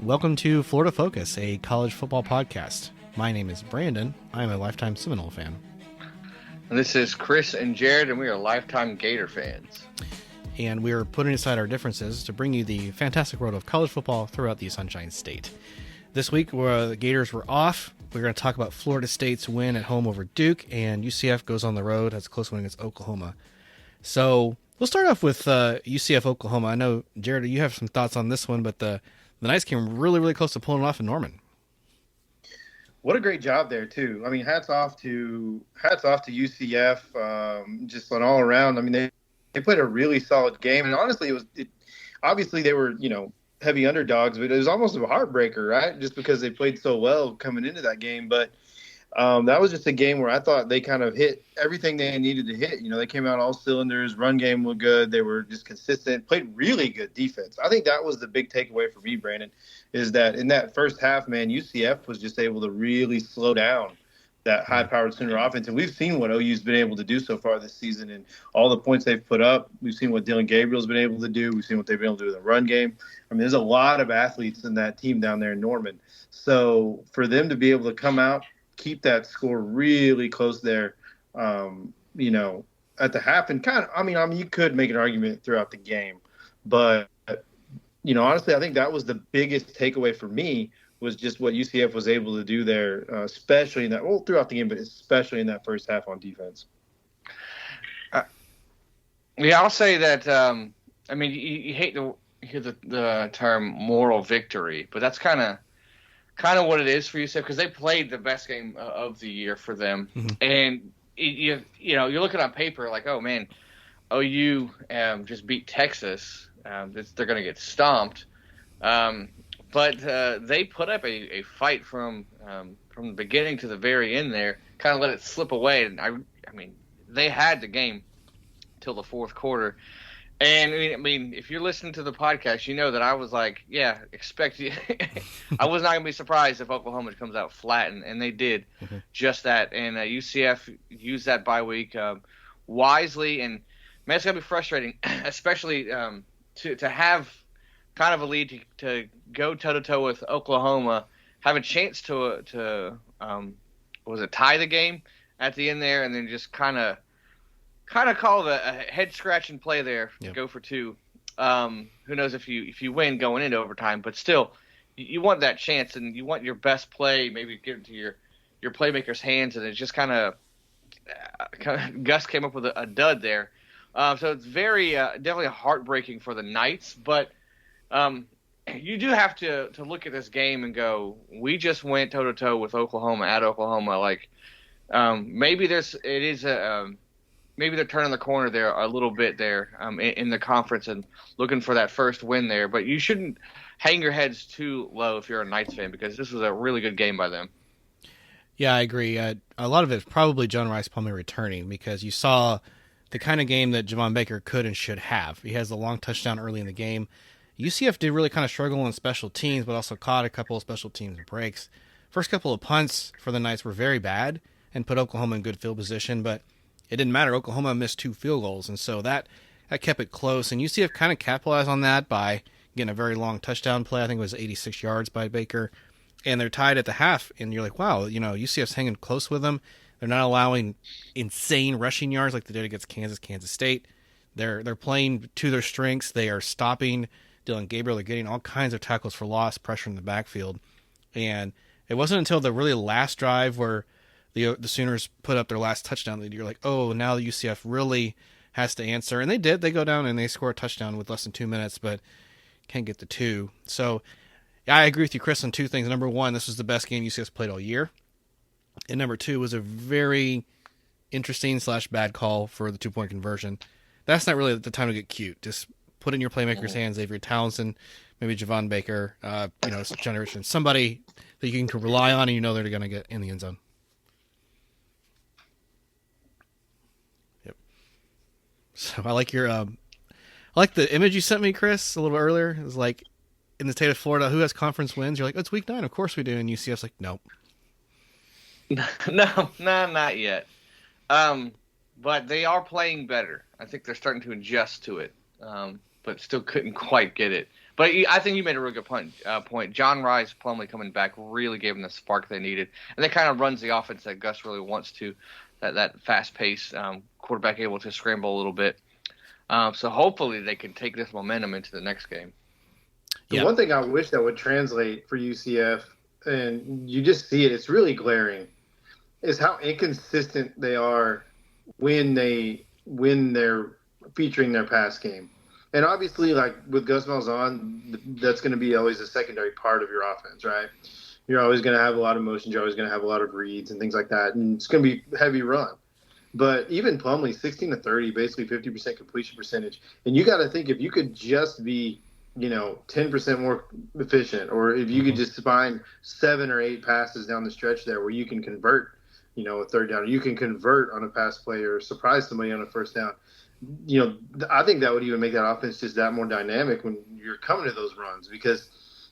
Welcome to Florida Focus, a college football podcast. My name is Brandon. I'm a lifetime Seminole fan. And this is Chris and Jared, and we are lifetime Gator fans. And we're putting aside our differences to bring you the fantastic world of college football throughout the Sunshine State. This week, the Gators were off. We're going to talk about Florida State's win at home over Duke, and UCF goes on the road, has a close win against Oklahoma. So we'll start off with UCF Oklahoma. I know, Jared, you have some thoughts on this one, but the Knights came really, really close to pulling it off in Norman. What a great job there too. I mean, hats off to UCF, just on all around. I mean, they played a really solid game, and honestly, obviously they were heavy underdogs, but it was almost a heartbreaker, right? Just because they played so well coming into that game, but that was just a game where I thought they kind of hit everything they needed to hit. They came out all cylinders. Run game looked good. They were just consistent. Played really good defense. I think that was the big takeaway for me, Brandon, is that in that first half, man, UCF was just able to really slow down that high-powered Sooner offense. And we've seen what OU's been able to do so far this season and all the points they've put up. We've seen what Dylan Gabriel's been able to do. We've seen what they've been able to do in the run game. I mean, there's a lot of athletes in that team down there in Norman. So for them to be able to come out, keep that score really close there, at the half, and you could make an argument throughout the game, but honestly, I think that was the biggest takeaway for me, was just what UCF was able to do there, especially throughout the game, but especially in that first half on defense. I'll say that. You hate to hear the term moral victory, but that's kind of what it is for UCF, because they played the best game of the year for them. Mm-hmm. And you're looking on paper like, oh man, OU just beat Texas. They're going to get stomped. But they put up a fight from the beginning to the very end there, kind of let it slip away. And I mean, they had the game till the fourth quarter. And I mean, if you're listening to the podcast, you know that I was like, yeah, expect you. I was not going to be surprised if Oklahoma comes out flat, and they did just that. And UCF used that bye week wisely, and man, it's going to be frustrating, especially to have kind of a lead to go toe-to-toe with Oklahoma, have a chance to tie the game at the end there, and then just kind of call it a head-scratching play there to go for two. Who knows if you win going into overtime, but still, you want that chance, and you want your best play, maybe get into your playmaker's hands, and it just kind of Gus came up with a dud there. So it's very definitely heartbreaking for the Knights, but you do have to look at this game and go, we just went toe-to-toe with Oklahoma at Oklahoma. Like, maybe maybe they're turning the corner there a little bit there in the conference and looking for that first win there. But you shouldn't hang your heads too low if you're a Knights fan, because this was a really good game by them. Yeah, I agree. A lot of it is probably John Rice Plumlee returning, because you saw the kind of game that Javon Baker could and should have. He has the long touchdown early in the game. UCF did really kind of struggle on special teams, but also caught a couple of special teams breaks. First couple of punts for the Knights were very bad and put Oklahoma in good field position, but it didn't matter. Oklahoma missed 2 field goals, and so that kept it close. And UCF kind of capitalized on that by getting a very long touchdown play. I think it was 86 yards by Baker. And they're tied at the half, and you're like, wow, UCF's hanging close with them. They're not allowing insane rushing yards like they did against Kansas State. They're playing to their strengths. They are stopping Dylan Gabriel. They're getting all kinds of tackles for loss, pressure in the backfield. And it wasn't until the really last drive where the Sooners put up their last touchdown that you're like, oh, now the UCF really has to answer. And they did. They go down and they score a touchdown with less than 2 minutes, but can't get the 2. So yeah, I agree with you, Chris, on 2 things. Number 1, this was the best game UCF's played all year. And number 2 was a very interesting / bad call for the 2-point conversion. That's not really the time to get cute. Just put in your playmaker's hands, Avery Townsend, maybe Javon Baker, generation, somebody that you can rely on and they're going to get in the end zone. Yep. So I like the image you sent me, Chris, a little earlier. It was like, in the state of Florida, who has conference wins? You're like, oh, it's week 9. Of course we do. And UCF's like, nope. No, not yet. But they are playing better. I think they're starting to adjust to it, but still couldn't quite get it. But I think you made a really good point. John Rice Plumlee coming back really gave them the spark they needed, and that kind of runs the offense that Gus really wants to. That fast pace quarterback able to scramble a little bit. So hopefully they can take this momentum into the next game. The one thing I wish that would translate for UCF, and you just see it, it's really glaring, is how inconsistent they are when they're featuring their pass game. And obviously, like with Gus Malzahn, that's going to be always a secondary part of your offense, right? You're always going to have a lot of motions. You're always going to have a lot of reads and things like that. And it's going to be heavy run. But even Plumlee, 16 to 30, basically 50% completion percentage. And you got to think if you could just be, 10% more efficient, or if you could just find 7 or 8 passes down the stretch there where you can convert, a third down, you can convert on a pass play or surprise somebody on a first down. I think that would even make that offense just that more dynamic when you're coming to those runs, because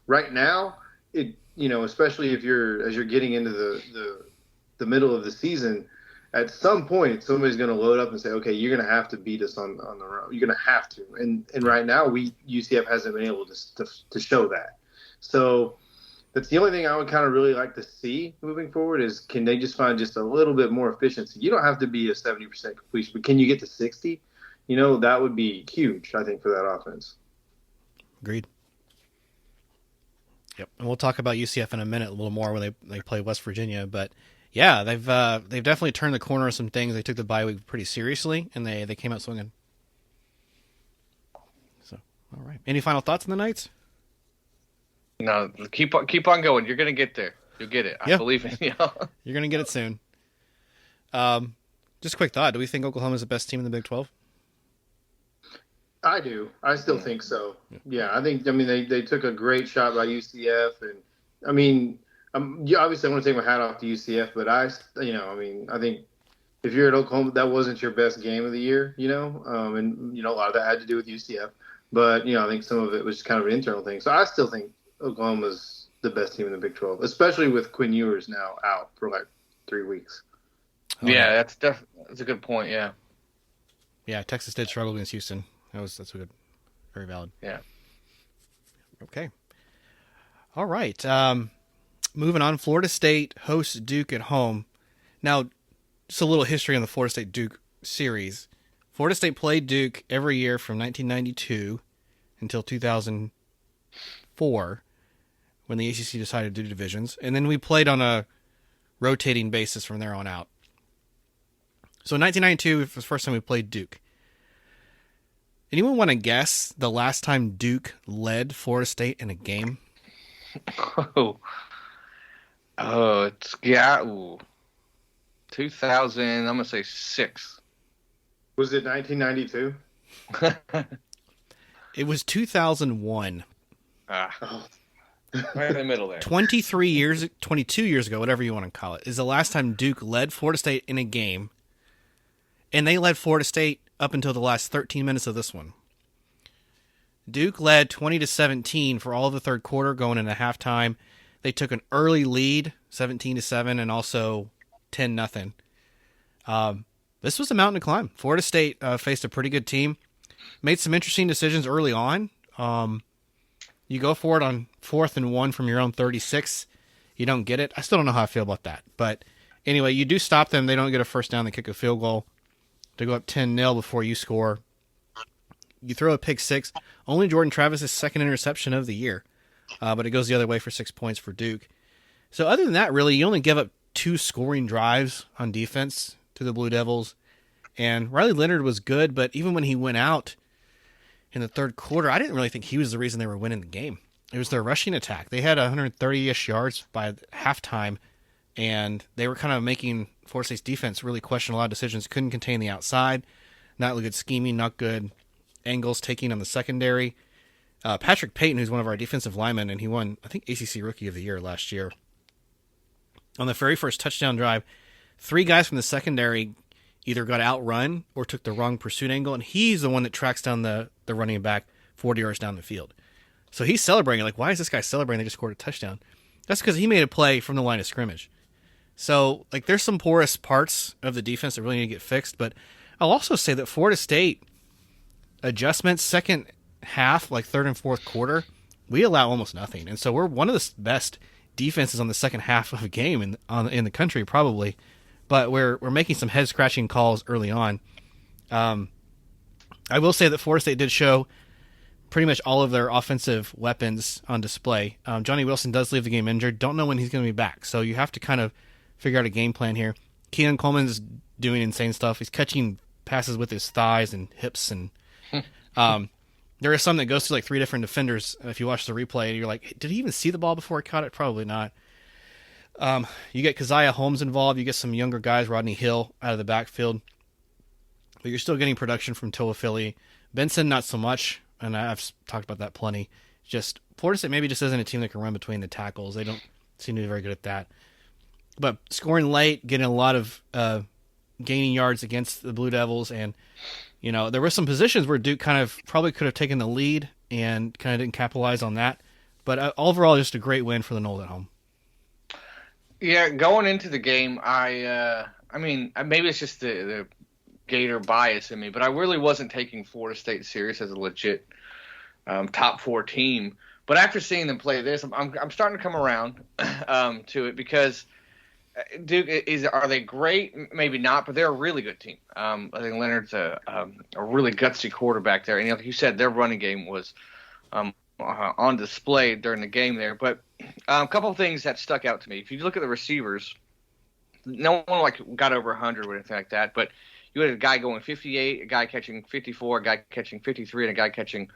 right now especially as you're getting into the middle of the season, at some point somebody's going to load up and say, okay, you're going to have to beat us on the run. You're going to have to. And right now UCF hasn't been able to show that. So that's the only thing I would kind of really like to see moving forward is, can they just find just a little bit more efficiency? You don't have to be a 70% completion, but can you get to 60? That would be huge, I think, for that offense. Agreed. Yep, and we'll talk about UCF in a minute a little more when they play West Virginia. But yeah, they've definitely turned the corner on some things. They took the bye week pretty seriously, and they came out swinging. So, all right. Any final thoughts on the Knights? No, keep on going. You're gonna get there. You'll get it. I believe in you. You're gonna get it soon. Just a quick thought: do we think Oklahoma is the best team in the Big 12? I do. I still think so. Yeah, I mean, they took a great shot by UCF, and I mean, obviously I want to take my hat off to UCF, but I think if you're at Oklahoma, that wasn't your best game of the year, and a lot of that had to do with UCF, but I think some of it was kind of an internal thing. So I still think Oklahoma's the best team in the Big 12, especially with Quinn Ewers now out for like 3 weeks. Yeah, that's a good point. Yeah. Yeah, Texas did struggle against Houston. That's good. Very valid. Yeah. Okay. All right. Moving on. Florida State hosts Duke at home. Now, just a little history on the Florida State Duke series. Florida State played Duke every year from 1992 until 2004, when the ACC decided to do divisions, and then we played on a rotating basis from there on out. So in 1992 was the first time we played Duke. Anyone want to guess the last time Duke led Florida State in a game? It's 2000. I'm gonna say 6. Was it 1992? It was 2001. Right in the middle there. 22 years ago, whatever you want to call it, is the last time Duke led Florida State in a game, and they led Florida State up until the last 13 minutes of this one. Duke led 20-17 for all of the third quarter, going into halftime. They took an early lead, 17-7, and also 10-0. This was a mountain to climb. Florida State faced a pretty good team, made some interesting decisions early on. You go for it on 4th and 1 from your own 36. You don't get it. I still don't know how I feel about that. But anyway, you do stop them. They don't get a first down. They kick a field goal to go up 10-0 before you score. You throw a pick six. Only Jordan Travis' second interception of the year. But it goes the other way for 6 points for Duke. So other than that, really, you only give up 2 scoring drives on defense to the Blue Devils. And Riley Leonard was good, but even when he went out in the third quarter, I didn't really think he was the reason they were winning the game. It was their rushing attack. They had 130-ish yards by halftime, and they were kind of making Florida State's defense really question a lot of decisions. Couldn't contain the outside. Not good scheming, not good angles taking on the secondary. Patrick Payton, who's one of our defensive linemen, and he won, I think, ACC Rookie of the Year last year. On the very first touchdown drive, 3 guys from the secondary either got outrun or took the wrong pursuit angle, and he's the one that tracks down the running back 40 yards down the field. So he's celebrating. Like, why is this guy celebrating? They just scored a touchdown. That's because he made a play from the line of scrimmage. So, like, there's some porous parts of the defense that really need to get fixed, but I'll also say that Florida State adjustments, second half, like third and fourth quarter, we allow almost nothing, and so we're one of the best defenses on the second half of a game in the country probably. But we're making some head scratching calls early on. I will say that Florida State did show pretty much all of their offensive weapons on display. Johnny Wilson does leave the game injured. Don't know when he's going to be back, so you have to kind of figure out a game plan here. Keon Coleman's doing insane stuff. He's catching passes with his thighs and hips, and there is some that goes to like 3 different defenders. If you watch the replay, you're like, did he even see the ball before he caught it? Probably not. You get Keziah Holmes involved. You get some younger guys, Rodney Hill, out of the backfield. But you're still getting production from Toafili. Benson, not so much, and I've talked about that plenty. Just Florida State maybe just isn't a team that can run between the tackles. They don't seem to be very good at that. But scoring late, getting a lot of gaining yards against the Blue Devils, and there were some positions where Duke kind of probably could have taken the lead and kind of didn't capitalize on that. But overall, just a great win for the Noles at home. Yeah, going into the game, I mean, maybe it's just the Gator bias in me, but I really wasn't taking Florida State serious as a legit top 4 team. But after seeing them play this, I'm starting to come around to it, because Duke are they great? Maybe not, but they're a really good team. I think Leonard's a really gutsy quarterback there, and like you said, their running game was on display during the game there. But a couple of things that stuck out to me. If you look at the receivers, no one got over 100 or anything like that, but you had a guy going 58, a guy catching 54, a guy catching 53, and a guy catching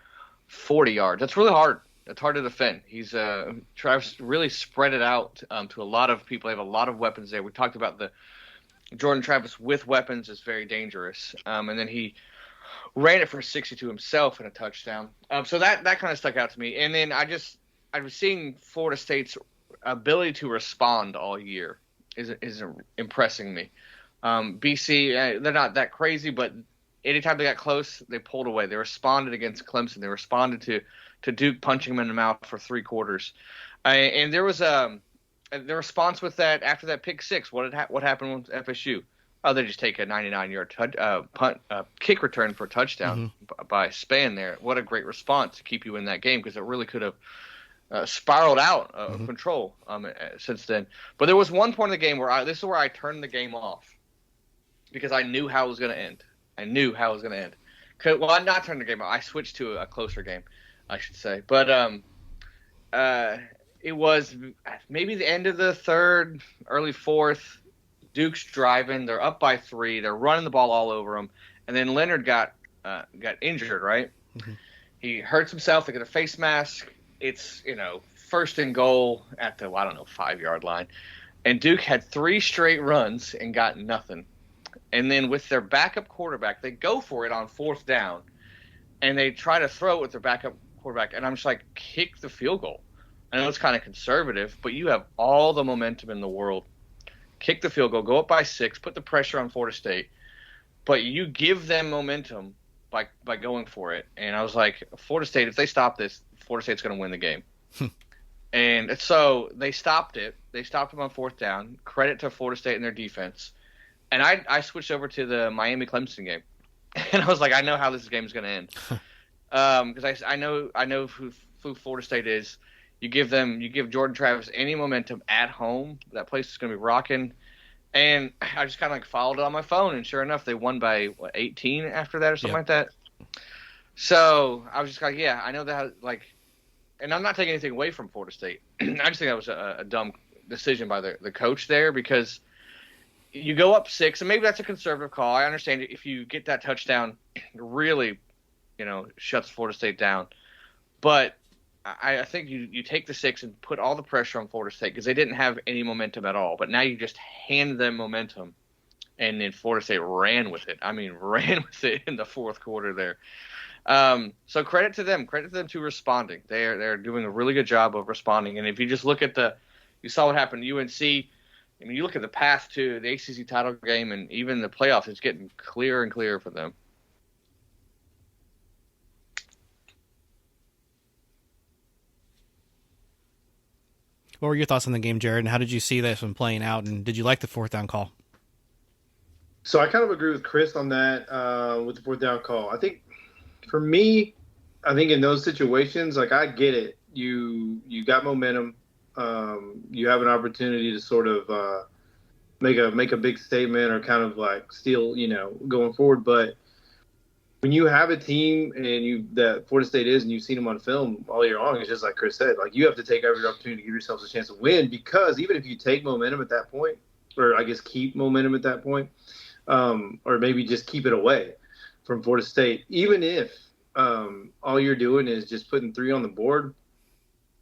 40 yards. That's really hard. It's hard to defend. Travis really spread it out to a lot of people. They have a lot of weapons there. We talked about the Jordan Travis with weapons is very dangerous. And then he ran it for 62 himself in a touchdown. So that kind of stuck out to me. And then I was seeing Florida State's ability to respond all year is impressing me. BC, they're not that crazy, but anytime they got close, they pulled away. They responded against Clemson. They responded to Duke punching them in the mouth for 3 quarters. And there was the response with that after that pick 6. What happened with FSU? Oh, they just take a 99-yard kick return for a touchdown by Span there. What a great response to keep you in that game, because it really could have spiraled out of control since then. But there was one point in the game where this is where I turned the game off, because I knew how it was going to end. Well, I not turned the game off. I switched to a closer game, I should say. But it was maybe the end of the 3rd, early 4th. Duke's driving. They're up by 3. They're running the ball all over them. And then Leonard got injured, right? Mm-hmm. He hurts himself. They get a face mask. It's, 1st and goal at the, 5-yard line. And Duke had 3 straight runs and got nothing. And then with their backup quarterback, they go for it on 4th down. And they try to throw it with their backup quarterback. And I'm just like, kick the field goal. I know it's kind of conservative, but you have all the momentum in the world. Kick the field goal, go up by 6, put the pressure on Florida State. But you give them momentum by going for it. And I was like, Florida State, if they stop this, Florida State's going to win the game. And so they stopped it. They stopped them on 4th down. Credit to Florida State and their defense. And I switched over to the Miami-Clemson game. And I was like, I know how this game is going to end. Because I know who Florida State is. You give Jordan Travis any momentum at home, that place is going to be rocking. And I just kind of followed it on my phone, and sure enough, they won by 18 after that or something like that. So I was just like, yeah, I know that. And I'm not taking anything away from Florida State. I just think that was a dumb decision by the coach there, because you go up 6, and maybe that's a conservative call. I understand if you get that touchdown, it really, shuts Florida State down. But I think you take the 6 and put all the pressure on Florida State, because they didn't have any momentum at all. But now you just hand them momentum, and then Florida State ran with it. I mean, ran with it in the 4th quarter there. So credit to them to responding. They're doing a really good job of responding. And if you just look at you saw what happened to UNC. I mean, you look at the path to the ACC title game and even the playoffs, it's getting clearer and clearer for them. What were your thoughts on the game, Jared, and how did you see this one playing out, and did you like the 4th down call? So I kind of agree with Chris on that with the 4th down call. I think for me, I think in those situations, like I get it. You got momentum. You have an opportunity to sort of make a big statement or kind of like steal, going forward. But when you have a team and that Florida State is, and you've seen them on film all year long, it's just like Chris said, like you have to take every opportunity to give yourselves a chance to win, because even if you take momentum at that point, or I guess keep momentum at that point, or maybe just keep it away from Florida State, even if all you're doing is just putting 3 on the board,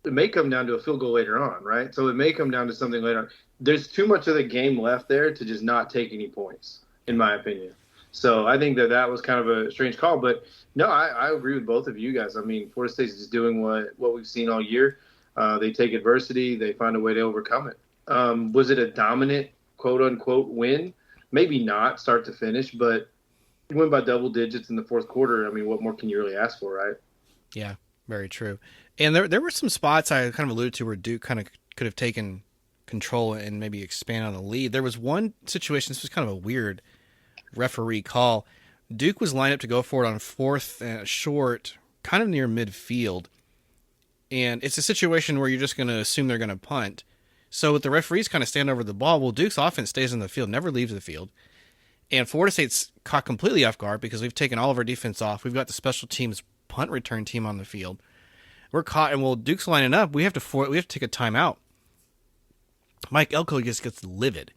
it may come down to a field goal later on, right? So it may come down to something later on. There's too much of the game left there to just not take any points, in my opinion. So I think that was kind of a strange call. But, no, I agree with both of you guys. I mean, Florida State's just doing what we've seen all year. They take adversity. They find a way to overcome it. Was it a dominant, quote-unquote, win? Maybe not start to finish, but you win by double digits in the fourth quarter. I mean, what more can you really ask for, right? Yeah, very true. And there were some spots I kind of alluded to where Duke kind of could have taken control and maybe expand on the lead. There was one situation, this was kind of a weird referee call. Duke was lined up to go for it on 4th and short, kind of near midfield. And it's a situation where you're just going to assume they're going to punt. So with the referees kind of stand over the ball, well, Duke's offense stays in the field, never leaves the field. And Florida State's caught completely off guard because we've taken all of our defense off. We've got the special teams punt return team on the field. We're caught, and while Duke's lining up, we have to take a timeout. Mike Elko just gets livid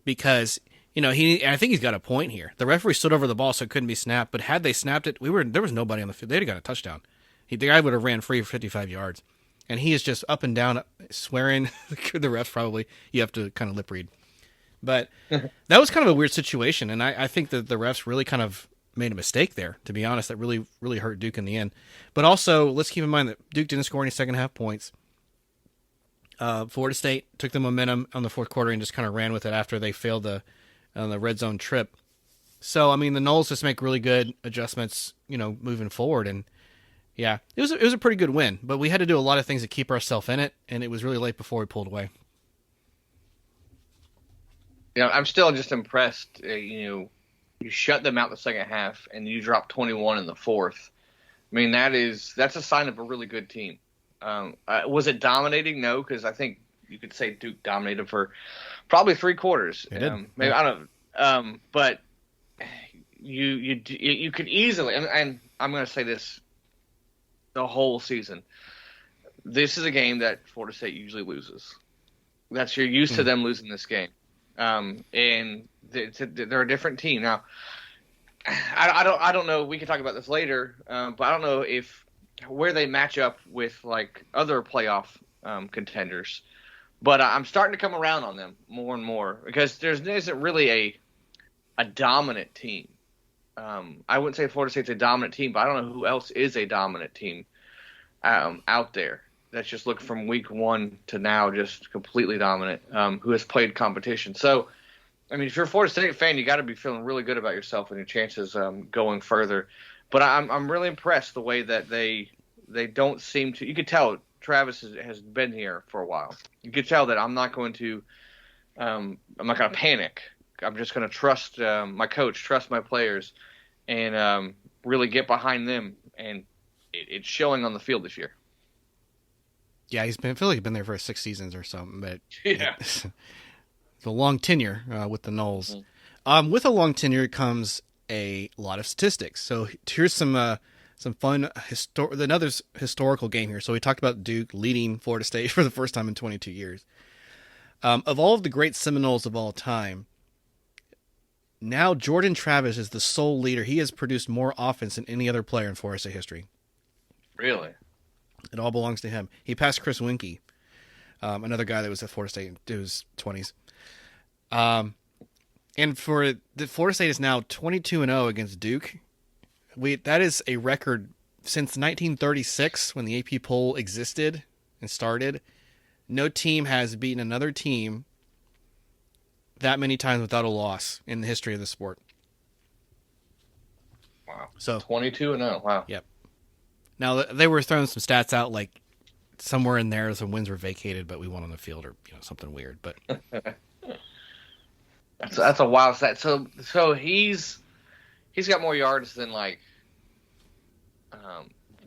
because, I think he's got a point here. The referee stood over the ball, so it couldn't be snapped. But had they snapped it, there was nobody on the field. They'd have got a touchdown. The guy would have ran free for 55 yards. And he is just up and down swearing. The refs probably, you have to kind of lip read. But that was kind of a weird situation, and I think that the refs really kind of made a mistake there, to be honest. That really, really hurt Duke in the end. But also, let's keep in mind that Duke didn't score any second half points. Florida State took the momentum on the fourth quarter and just kind of ran with it after they failed the red zone trip. So, I mean, the Noles just make really good adjustments, moving forward. And, yeah, it was a pretty good win. But we had to do a lot of things to keep ourselves in it, and it was really late before we pulled away. I'm still just impressed. You shut them out the second half, and you drop 21 in the fourth. I mean, that's a sign of a really good team. Was it dominating? No, because I think you could say Duke dominated for probably 3 quarters. Maybe I don't know. But you could easily, and I'm going to say this the whole season. This is a game that Florida State usually loses. You're used to them losing this game. And they're a different team now. I don't know. We can talk about this later, but I don't know where they match up with like other playoff contenders. But I'm starting to come around on them more and more because there isn't really a dominant team. I wouldn't say Florida State's a dominant team, but I don't know who else is a dominant team out there. That's just looked from week 1 to now just completely dominant, who has played competition. So, I mean, if you're a Florida State fan, you got to be feeling really good about yourself and your chances going further. But I'm really impressed the way that they don't seem to. You could tell Travis has been here for a while. You could tell that I'm not going to panic. I'm just going to trust my coach, trust my players, and really get behind them. And it's showing on the field this year. Yeah, I feel like he's been there for 6 seasons or something, but yeah, it's a long tenure with the Noles. With a long tenure comes a lot of statistics. So here's some fun another historical game here. So we talked about Duke leading Florida State for the first time in 22 years. Of all of the great Seminoles of all time, now Jordan Travis is the sole leader. He has produced more offense than any other player in Florida State history. Really? It all belongs to him. He passed Chris Winkie, another guy that was at Florida State in his 20s. And for the Florida State is now 22-0 against Duke. That is a record since 1936 when the AP poll existed and started. No team has beaten another team that many times without a loss in the history of the sport. Wow. So 22-0. Wow. Yep. Now they were throwing some stats out like somewhere in there some wins were vacated, but we won on the field or something weird. But that's a wild stat. So he's got more yards than like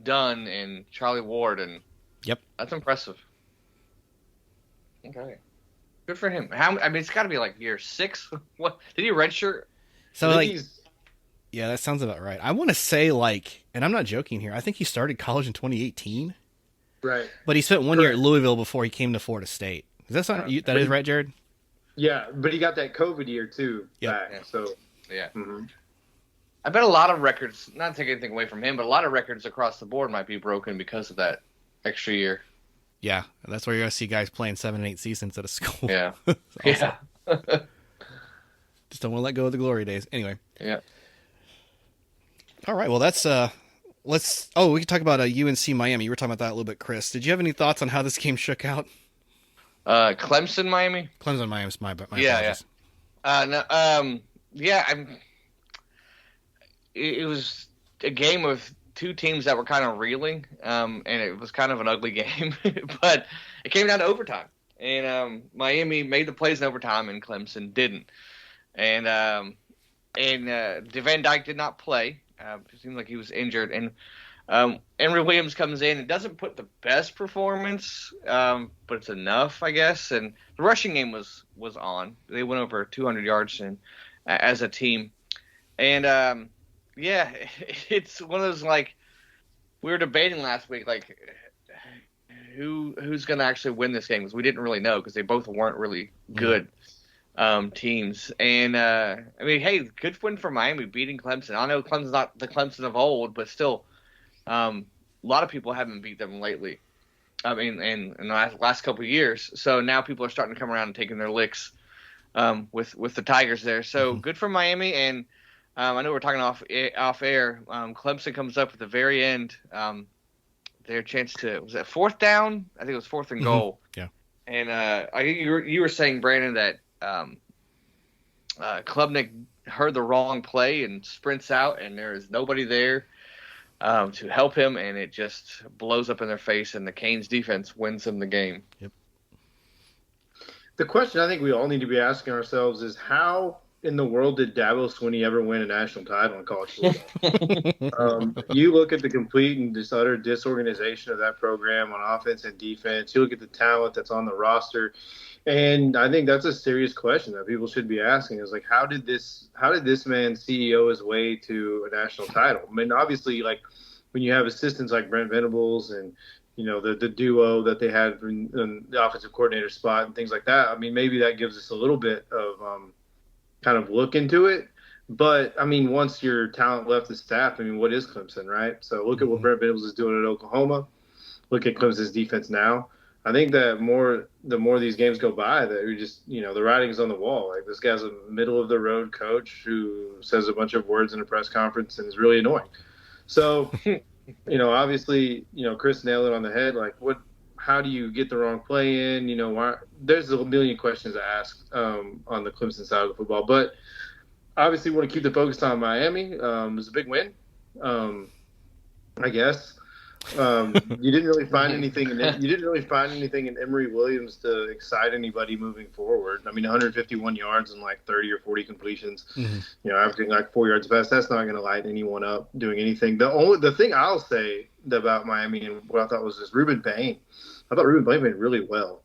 Dunn and Charlie Ward, and Yep. that's impressive. Okay, good for him. I mean, it's got to be like year 6. What did he redshirt? So like, yeah, that sounds about right. I want to say like, and I'm not joking here. I think he started college in 2018. Right. But he spent 1 year at Louisville before he came to Florida State. Is that something that is right, Jared? Yeah, but he got that COVID year too. Yep. Back, so yeah. Mm-hmm. I bet a lot of records, not to take anything away from him, but a lot of records across the board might be broken because of that extra year. Yeah, that's where you're going to see guys playing 7 and 8 seasons at a school. Yeah. Yeah. Just don't want to let go of the glory days. Anyway. Yeah. All right, well, that's... we can talk about UNC Miami. You were talking about that a little bit, Chris. Did you have any thoughts on how this game shook out? Clemson, Miami? Clemson, Miami's my yeah, apologies. It was a game of two teams that were kind of reeling, and it was kind of an ugly game, but it came down to overtime, and Miami made the plays in overtime, and Clemson didn't, and Van Dyke did not play. It seemed like he was injured, and Henry Williams comes in and doesn't put the best performance, but it's enough, I guess. And the rushing game was on. They went over 200 yards as a team, and it's one of those, like, we were debating last week, like, who's going to actually win this game, because we didn't really know, because they both weren't really good teams. And I mean, hey, good win for Miami beating Clemson. I know Clemson's not the Clemson of old, but still, a lot of people haven't beat them lately. I mean, in the last couple of years. So now people are starting to come around and taking their licks with the Tigers there. So good for Miami. And I know we're talking off air. Clemson comes up at the very end. Their chance was that 4th down? I think it was 4th and goal. Yeah. And you were saying, Brandon, that Klubnik heard the wrong play and sprints out, and there is nobody there to help him, and it just blows up in their face, and the Canes defense wins them the game. Yep. The question I think we all need to be asking ourselves is, how in the world did Dabo Swinney ever win a national title in college football? You look at the complete and just utter disorganization of that program on offense and defense. You look at the talent that's on the roster, and I think that's a serious question that people should be asking, is like, how did this man CEO his way to a national title? I mean, obviously, like, when you have assistants like Brent Venables and, you know, the duo that they had in the offensive coordinator spot and things like that, I mean, maybe that gives us a little bit of kind of look into it. But, I mean, once your talent left the staff, I mean, what is Clemson, right? So look at what Brent Venables is doing at Oklahoma. Look at Clemson's defense now. I think that the more these games go by, that we just, you know, the writing's on the wall. Like, this guy's a middle-of-the-road coach who says a bunch of words in a press conference and is really annoying. So, you know, obviously, you know, Chris nailed it on the head. Like, how do you get the wrong play in? You know, why? There's a million questions to ask on the Clemson side of the football. But obviously, we want to keep the focus on Miami. It was a big win, I guess. You didn't really find anything in Emory Williams to excite anybody moving forward. I mean, 151 yards and like 30 or 40 completions, you know, averaging like 4 yards pass. That's not going to light anyone up doing anything. The thing I'll say about Miami and what I thought was this Ruben Payne. I thought Ruben Payne played really well.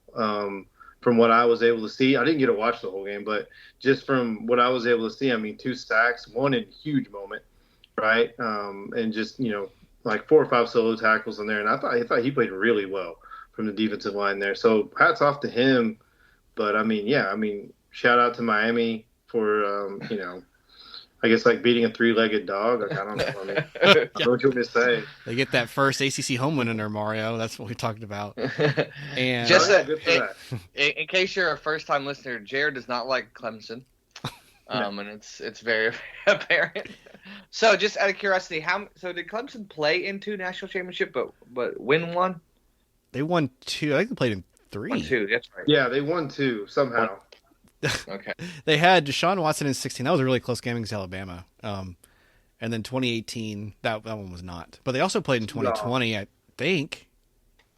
From what I was able to see, I didn't get to watch the whole game, but just from what I was able to see, I mean, 2 sacks, one in a huge moment, right? And just, you know, like 4 or 5 solo tackles in there, and I thought he played really well from the defensive line there. So hats off to him. But I mean, shout out to Miami for you know, I guess like beating a 3-legged dog. Like, I don't know. I mean, I don't know what you want me to say. They get that first ACC home win in there, Mario. That's what we talked about. And just in case you're a first-time listener, Jared does not like Clemson, and it's very apparent. So, just out of curiosity, did Clemson play in 2 national championship, but win 1? They won 2. I think they played in 3. Won 2, that's right. Yeah, they won 2 somehow. Okay. They had Deshaun Watson in 16. That was a really close game against Alabama. And then 2018, that one was not. But they also played in 2020, no. I think.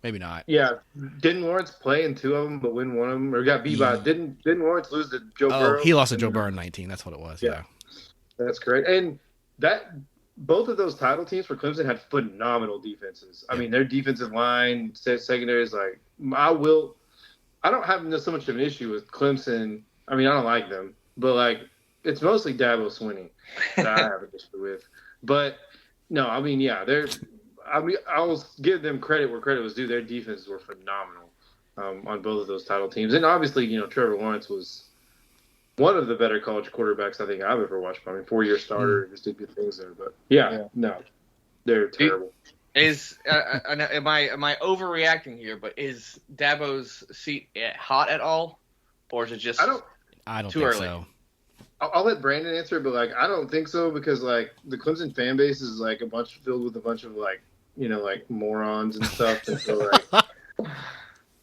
Maybe not. Yeah. Didn't Lawrence play in 2 of them but win 1 of them? Or got beat by – didn't Lawrence lose to Joe Burrow? He lost to Joe Burrow in 19. That's what it was, yeah. That's great. And that both of those title teams for Clemson had phenomenal defenses. I mean, their defensive line, secondary is like I don't have so much of an issue with Clemson. I mean, I don't like them, but like it's mostly Dabo Swinney that I have an issue with. But no, I mean, yeah, I'll give them credit where credit was due. Their defenses were phenomenal on both of those title teams, and obviously, Trevor Lawrence was one of the better college quarterbacks I think I've ever watched. I mean, 4-year starter, just did good things there. But no, they're terrible. Am I overreacting here? But is Dabo's seat hot at all, or is it just I don't too think early? so. I'll let Brandon answer, but like I don't think so because like the Clemson fan base is like filled with a bunch of like like morons and stuff, and so like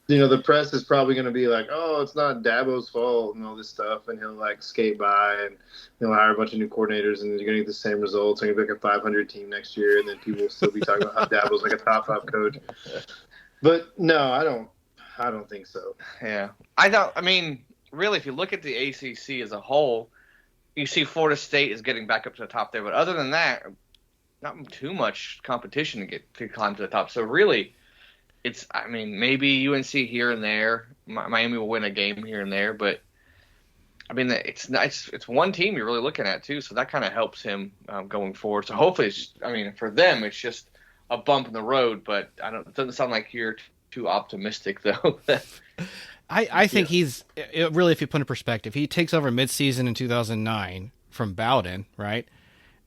the press is probably going to be like, oh, it's not Dabo's fault and all this stuff, and he'll like skate by and he'll hire a bunch of new coordinators and you're going to get the same results. And you'll be like a 500 team next year, and then people will still be talking about how Dabo's like a top 5 coach. But no, I don't think so. Yeah, I mean, really, if you look at the ACC as a whole, you see Florida State is getting back up to the top there, but other than that, not too much competition to climb to the top. So really, I mean, maybe UNC here and there, Miami will win a game here and there, but I mean, it's one team you're really looking at too, so that kind of helps him going forward. So hopefully, for them, it's just a bump in the road, but it doesn't sound like you're too optimistic though. I think he's really, if you put in perspective, he takes over midseason in 2009 from Bowden, right?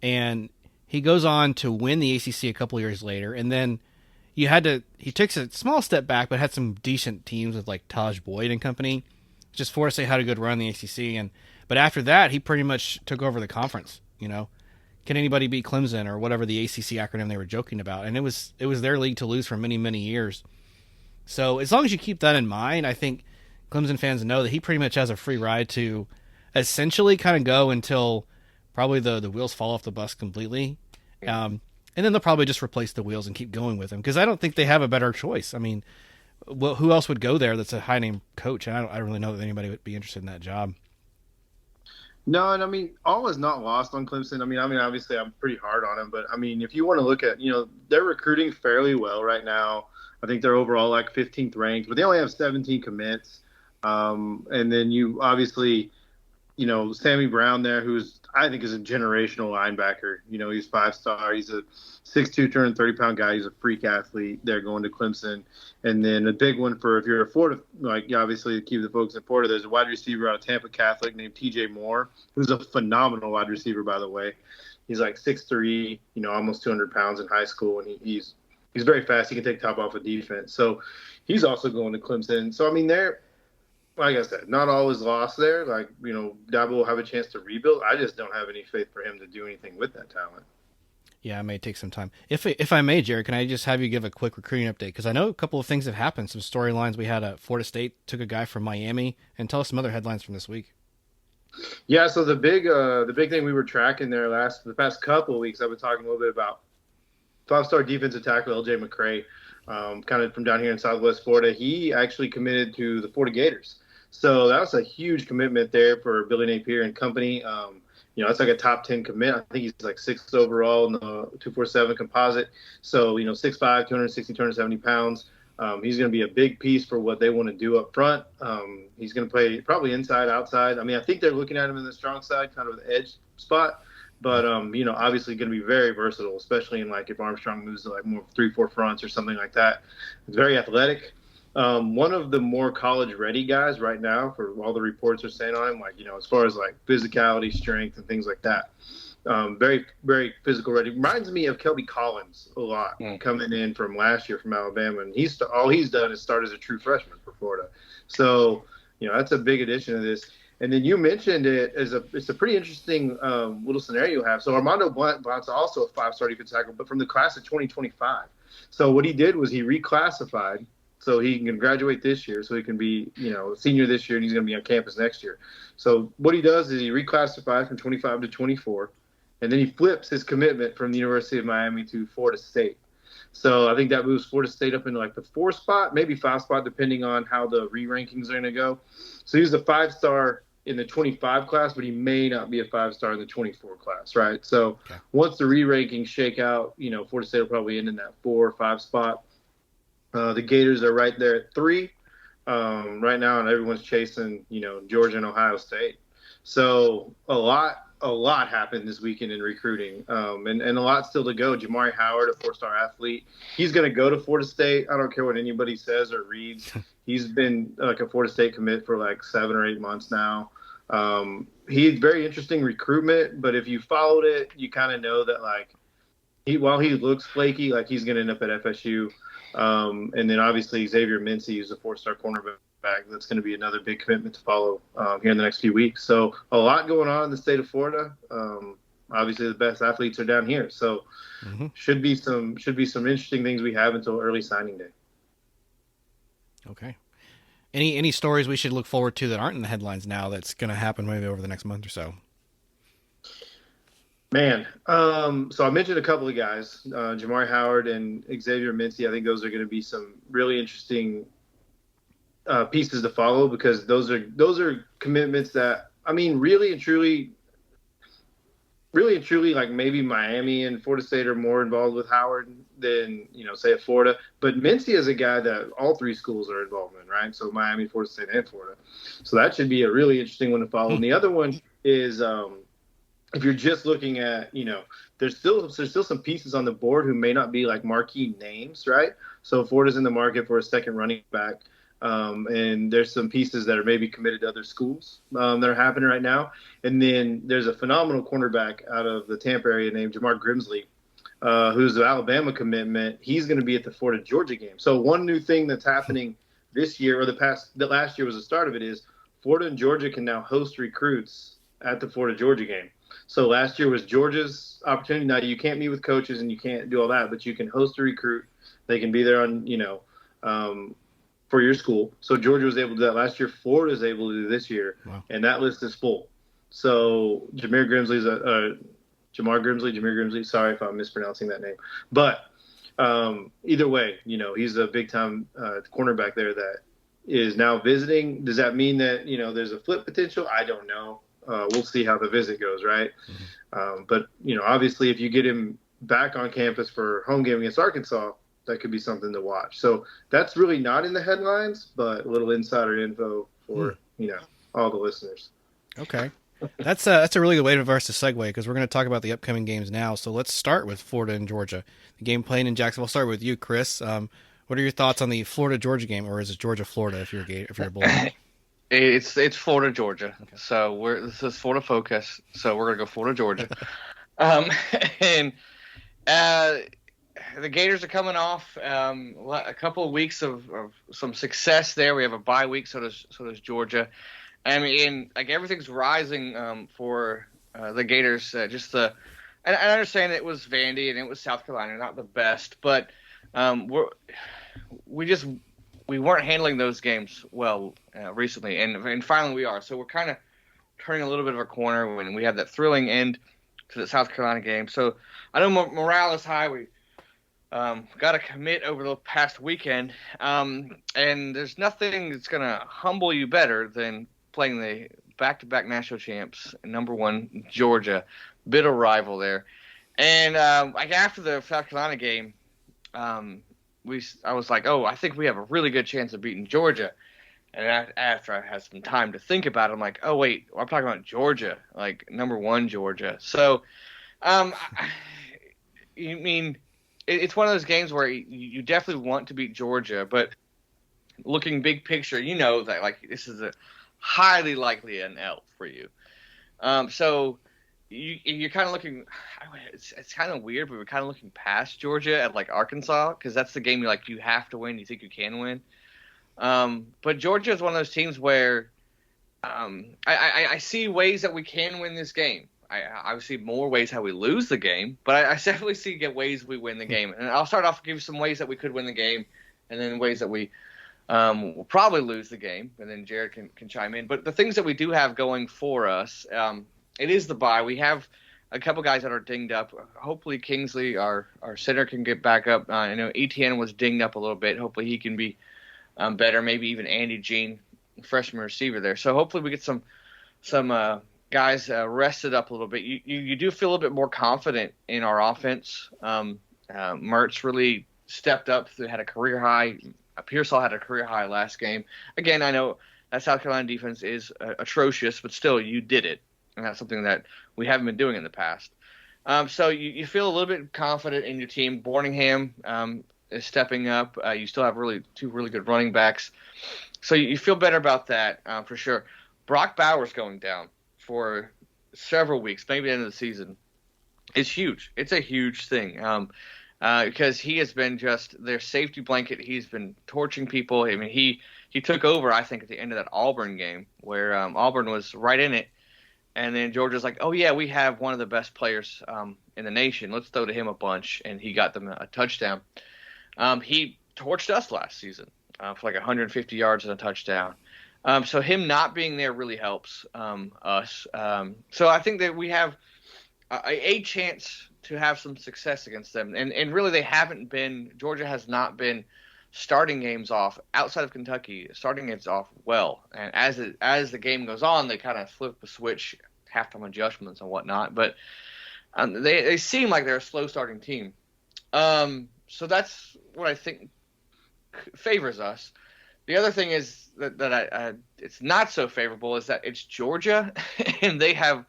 And he goes on to win the ACC a couple years later, and then he takes a small step back, but had some decent teams with like Taj Boyd and company. Just Florida State had a good run in the ACC, but after that, he pretty much took over the conference. Can anybody beat Clemson or whatever the ACC acronym they were joking about? And it was their league to lose for many, many years. So as long as you keep that in mind, I think Clemson fans know that he pretty much has a free ride to essentially kind of go until probably the wheels fall off the bus completely. And then they'll probably just replace the wheels and keep going with him because I don't think they have a better choice. I mean, who else would go there that's a high-name coach? And I don't really know that anybody would be interested in that job. No, and I mean, all is not lost on Clemson. I mean, obviously I'm pretty hard on them, but I mean, if you want to look at, they're recruiting fairly well right now. I think they're overall like 15th ranked, but they only have 17 commits. And then you obviously, Sammy Brown there, who's I think is a generational linebacker. He's 5-star. He's a 6'2", 230-pound guy. He's a freak athlete. They're going to Clemson. And then a big one if you're a Florida, like obviously to keep the folks in Florida, there's a wide receiver out of Tampa Catholic named TJ Moore, who's a phenomenal wide receiver, by the way. He's like 6'3", almost 200 pounds in high school, and he's very fast. He can take top off of defense. So he's also going to Clemson. So, I mean, they're, like I said, not all is lost there. Like, Dabo will have a chance to rebuild. I just don't have any faith for him to do anything with that talent. Yeah, it may take some time. If I may, Jared, can I just have you give a quick recruiting update? Because I know a couple of things have happened, some storylines. We had Florida State took a guy from Miami, and tell us some other headlines from this week. Yeah, so the big thing we were tracking there the past couple of weeks, I've been talking a little bit about 5-star defensive tackle LJ McCray, kind of from down here in Southwest Florida. He actually committed to the Florida Gators. So that was a huge commitment there for Billy Napier and company. It's like a top 10 commit. I think he's like 6th overall in the 247 composite. So, 6'5", 260, 270 pounds. He's going to be a big piece for what they want to do up front. He's going to play probably inside, outside. I mean, I think they're looking at him in the strong side, kind of the edge spot. But, obviously going to be very versatile, especially in like if Armstrong moves to like more 3-4 fronts or something like that. It's very athletic. One of the more college-ready guys right now, for all the reports are saying on him, like, as far as like physicality, strength, and things like that. Very, very physical ready. Reminds me of Kelby Collins a lot coming in from last year from Alabama. And all he's done is start as a true freshman for Florida. So, that's a big addition to this. And then you mentioned it's a pretty interesting little scenario you have. So Armando Blount's also a 5-star defensive tackle, but from the class of 2025. So what he did was he reclassified so he can graduate this year, so he can be, senior this year, and he's going to be on campus next year. So what he does is he reclassifies from 25 to 24, and then he flips his commitment from the University of Miami to Florida State. So I think that moves Florida State up into like the 4th spot, maybe 5th spot, depending on how the re-rankings are going to go. So he was a 5-star in the 25 class, but he may not be a 5-star in the 24 class, right? So once the re-rankings shake out, Florida State will probably end in that 4 or 5 spot. The Gators are right there at 3 right now, and everyone's chasing, Georgia and Ohio State. So a lot happened this weekend in recruiting, and a lot still to go. Jamari Howard, a 4-star athlete, he's going to go to Florida State. I don't care what anybody says or reads. He's been like a Florida State commit for like 7 or 8 months now. He's very interesting recruitment, but if you followed it, you kind of know that like while he looks flaky, like he's going to end up at FSU. And then obviously Xavier Mincy is a 4-star cornerback. That's going to be another big commitment to follow here in the next few weeks. So a lot going on in the state of Florida. Obviously the best athletes are down here. So should be some interesting things we have until early signing day. Okay. Any stories we should look forward to that aren't in the headlines now that's going to happen maybe over the next month or so? Man, so I mentioned a couple of guys, Jamari Howard and Xavier Mincy. I think those are going to be some really interesting pieces to follow, because those are commitments that, I mean, really and truly, like maybe Miami and Florida State are more involved with Howard than, say at Florida. But Mincy is a guy that all 3 schools are involved in, right? So Miami, Florida State, and Florida. So that should be a really interesting one to follow. And the other one is, if you're just looking at, there's still some pieces on the board who may not be like marquee names, right? So Florida's in the market for a second running back. And there's some pieces that are maybe committed to other schools that are happening right now. And then there's a phenomenal cornerback out of the Tampa area named Jamar Grimsley, who's an Alabama commitment. He's going to be at the Florida-Georgia game. So one new thing that's happening this year, or the last year was the start of it, is Florida and Georgia can now host recruits at the Florida-Georgia game. So last year was Georgia's opportunity. Now you can't meet with coaches and you can't do all that, but you can host a recruit. They can be there on, for your school. So Georgia was able to do that last year. Florida is able to do this year. Wow. And that list is full. So Jamar Grimsley, sorry if I'm mispronouncing that name. But either way, he's a big-time cornerback there that is now visiting. Does that mean that, there's a flip potential? I don't know. We'll see how the visit goes, right? But, obviously if you get him back on campus for home game against Arkansas, that could be something to watch. So that's really not in the headlines, but a little insider info for, all the listeners. Okay. That's a really good way for us to segue, because we're going to talk about the upcoming games now. So let's start with Florida and Georgia. The game playing in Jacksonville. I'll start with you, Chris. What are your thoughts on the Florida-Georgia game, or is it Georgia-Florida if you're a Bull? It's Florida, Georgia. Okay. So this is Florida focus. So we're going to go Florida, Georgia. And the Gators are coming off a couple of weeks of some success there. We have a bye week, so does Georgia. I mean, like everything's rising for the Gators. And I understand it was Vandy and it was South Carolina, not the best, but we weren't handling those games well recently, and finally we are. So we're kind of turning a little bit of a corner when we have that thrilling end to the South Carolina game. So I know morale is high. We got to commit over the past weekend, and there's nothing that's going to humble you better than playing the back-to-back national champs, number 1 Georgia, bitter rival there. And like after the South Carolina game, I was like, oh, I think we have a really good chance of beating Georgia. And after I had some time to think about it, I'm like, oh wait, I'm talking about Georgia, like number 1 Georgia. So, it's one of those games where you definitely want to beat Georgia, but looking big picture, that like this is a highly likely an L for you. So you're kind of looking. It's kind of weird, but we're kind of looking past Georgia at like Arkansas, because that's the game you have to win. You think you can win, but Georgia is one of those teams where I see ways that we can win this game. I see more ways how we lose the game, but I definitely see ways we win the game. And I'll start off and give you some ways that we could win the game, and then ways that we will probably lose the game, and then Jared can chime in. But the things that we do have going for us, it is the bye. We have a couple guys that are dinged up. Hopefully Kingsley, our center, can get back up. I know Etienne was dinged up a little bit. Hopefully he can be better. Maybe even Andy Jean, freshman receiver there. So hopefully we get some some guys rested up a little bit, you do feel a little bit more confident in our offense. Mertz really stepped up. They had a career high. Pearsall had a career high last game. Again, I know that South Carolina defense is atrocious, but still, you did it, and that's something that we haven't been doing in the past. So you feel a little bit confident in your team. Borningham is stepping up. You still have two really good running backs, so you feel better about that for sure. Brock Bowers going down for several weeks, maybe the end of the season, is huge. It's a huge thing because he has been just their safety blanket. He's been torching people. I mean, he took over, I think, at the end of that Auburn game where Auburn was right in it. And then Georgia's like, oh, yeah, we have one of the best players in the nation. Let's throw to him a bunch. And he got them a touchdown. He torched us last season for like 150 yards and a touchdown. So him not being there really helps us. So I think that we have a chance to have some success against them. And really Georgia has not been starting games off outside of Kentucky, starting games off well. And as the game goes on, they kind of flip the switch, halftime adjustments and whatnot. But they seem like they're a slow starting team. So that's what I think favors us. The other thing is that it's not so favorable is that it's Georgia, and they have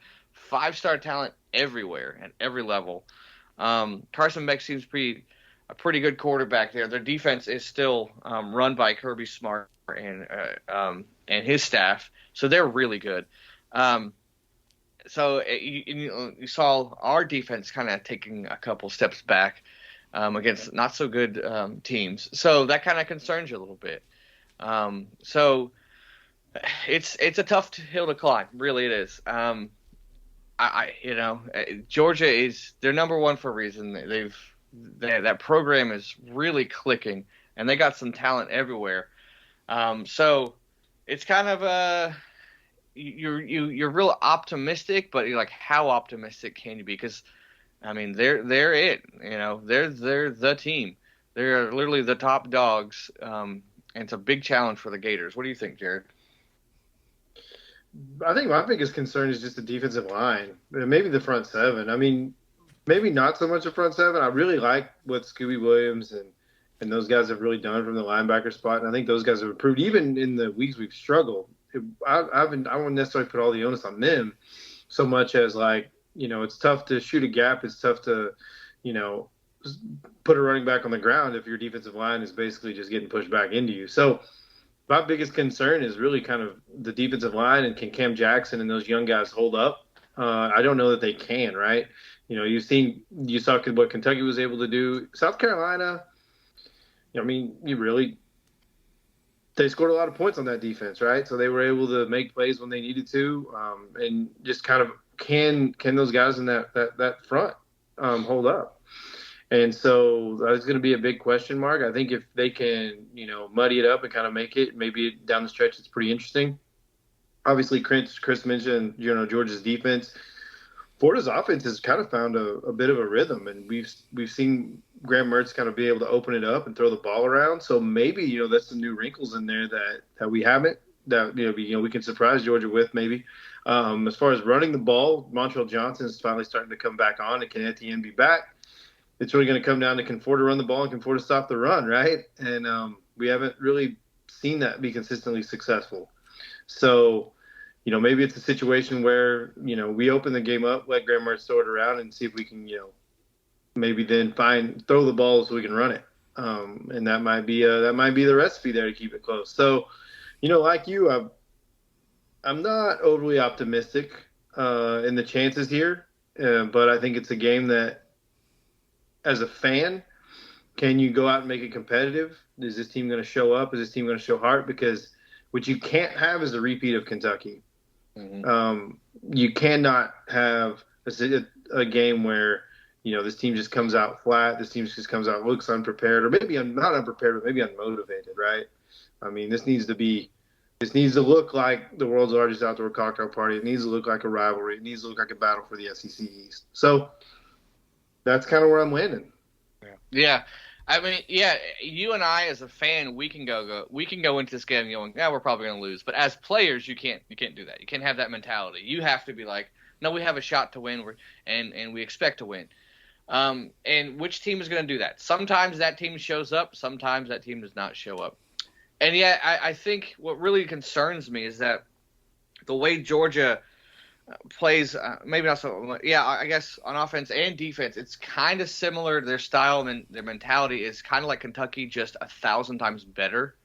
5-star talent everywhere at every level. Carson Beck seems a pretty good quarterback there. Their defense is still run by Kirby Smart and his staff, so they're really good. So you saw our defense kind of taking a couple steps back against not so good teams. So that kind of concerns you a little bit. So it's a tough hill to climb, really it is. Georgia they're number one for a reason. That program is really clicking, and they got some talent everywhere. So it's kind of you're real optimistic, but you're like, how optimistic can you be? Because I mean, they're it. They're the team. They're literally the top dogs, and it's a big challenge for the Gators. What do you think, Jared? I think my biggest concern is just the defensive line, maybe the front seven. I mean, maybe not so much the front seven. I really like what Scooby Williams and those guys have really done from the linebacker spot, and I think those guys have improved even in the weeks we've struggled. I won't necessarily put all the onus on them so much as it's tough to shoot a gap. It's tough to, put a running back on the ground if your defensive line is basically just getting pushed back into you. So my biggest concern is really kind of the defensive line, and can Cam Jackson and those young guys hold up? I don't know that they can, right? You saw what Kentucky was able to do. South Carolina, they scored a lot of points on that defense, right? So they were able to make plays when they needed to, and just kind of can those guys in that front hold up? And so that's going to be a big question mark. I think if they can, muddy it up and kind of make it, maybe down the stretch, it's pretty interesting. Obviously, Chris mentioned, Georgia's defense. Florida's offense has kind of found a bit of a rhythm, and we've seen Graham Mertz kind of be able to open it up and throw the ball around. So maybe, that's some new wrinkles in there that we haven't, that, we can surprise Georgia with maybe. As far as running the ball, Montrell Johnson is finally starting to come back on, and can Etienne be back? It's really going to come down to can Ford run the ball and can Ford stop the run, right? And we haven't really seen that be consistently successful. So, maybe it's a situation where, we open the game up, let Graham Mertz throw it around and see if we can, maybe then throw the ball so we can run it. And that might be the recipe there to keep it close. So, like you, I'm not overly optimistic in the chances here, but I think it's a game that, as a fan, can you go out and make it competitive? Is this team going to show up? Is this team going to show heart? Because what you can't have is a repeat of Kentucky. Mm-hmm. You cannot have a game where, this team just comes out flat. This team just comes out, looks unprepared, or maybe not unprepared, but maybe unmotivated, right? I mean, this needs to look like the world's largest outdoor cocktail party. It needs to look like a rivalry. It needs to look like a battle for the SEC East. So that's kind of where I'm landing. Yeah. I mean, yeah, you and I as a fan, we can go into this game going, yeah, we're probably going to lose. But as players, you can't do that. You can't have that mentality. You have to be like, no, we have a shot to win, and we expect to win. And which team is going to do that? Sometimes that team shows up. Sometimes that team does not show up. And yet, I think what really concerns me is that the way Georgia plays, maybe not so. Yeah, I guess on offense and defense, it's kind of similar. Their style and their mentality is kind of like Kentucky, just 1,000 times better.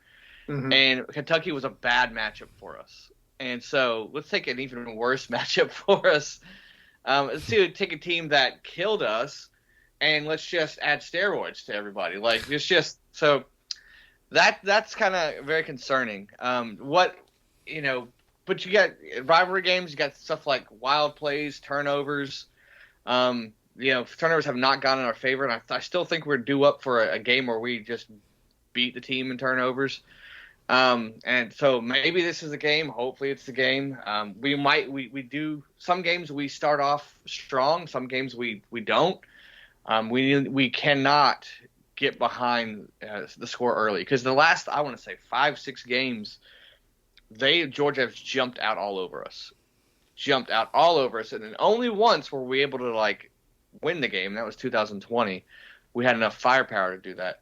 Mm-hmm. And Kentucky was a bad matchup for us. And so let's take an even worse matchup for us. Let's take a team that killed us, and let's just add steroids to everybody. Like it's just so that's kind of very concerning. But you got rivalry games. You got stuff like wild plays, turnovers. Turnovers have not gone in our favor, and I still think we're due up for a game where we just beat the team in turnovers. And so maybe this is the game. Hopefully, it's the game. We do some games we start off strong. Some games we don't. We cannot get behind the score early because the last, I want to say 5-6 games. Georgia has jumped out all over us, and then only once were we able to win the game. That was 2020. We had enough firepower to do that,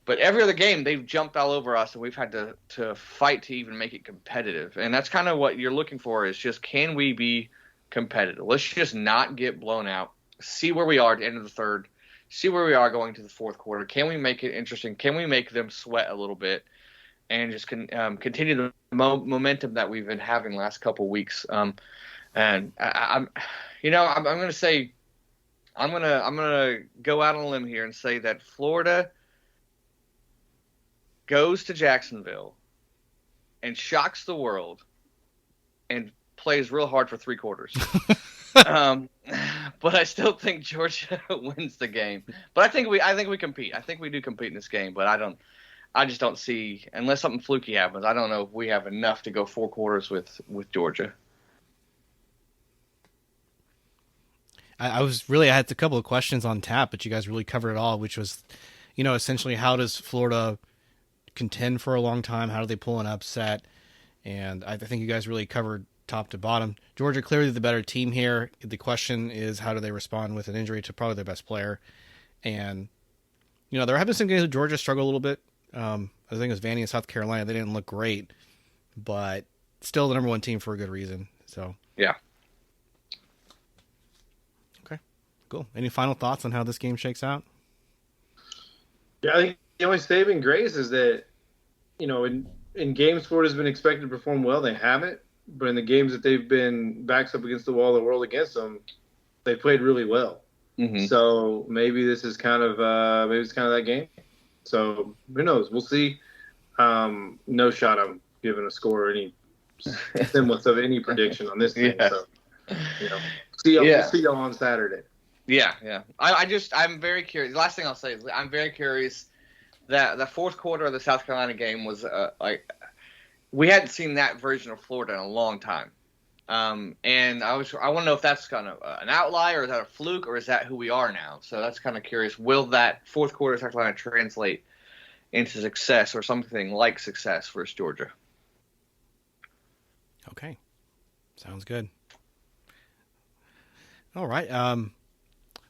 but every other game they've jumped all over us, and we've had to fight to even make it competitive. And that's kind of what you're looking for is just can we be competitive? Let's just not get blown out. See where we are at the end of the third. See where we are going to the fourth quarter. Can we make it interesting? Can we make them sweat a little bit? And just continue the momentum that we've been having the last couple weeks. And I'm going to say, I'm going to go out on a limb here and say that Florida goes to Jacksonville and shocks the world and plays real hard for 3 quarters. But I still think Georgia wins the game. But I think we compete. I think we do compete in this game. But I just don't see, unless something fluky happens, I don't know if we have enough to go 4 quarters with Georgia. I had a couple of questions on tap, but you guys really covered it all, which was, essentially how does Florida contend for a long time? How do they pull an upset? And I think you guys really covered top to bottom. Georgia clearly the better team here. The question is how do they respond with an injury to probably their best player? And, there have been some games that Georgia struggled a little bit. I think it was Vandy and South Carolina. They didn't look great, but still the number 1 team for a good reason. So yeah. Okay, cool. Any final thoughts on how this game shakes out? Yeah, I think the only saving grace is that, in games Florida's been expected to perform well, they haven't. But in the games that they've been backs up against the wall, the world against them, they played really well. Mm-hmm. So maybe this is kind of that game. So who knows? We'll see. No shot I'm giving a score or any semblance of any prediction on this thing. Yeah. So, we'll see y'all on Saturday. Yeah. I'm very curious. The last thing I'll say is I'm very curious that the fourth quarter of the South Carolina game was we hadn't seen that version of Florida in a long time. And I want to know if that's kind of an outlier, or is that a fluke, or is that who we are now? So that's kind of curious. Will that fourth quarter of South Carolina translate into success or something like success versus Georgia? Okay. Sounds good. All right.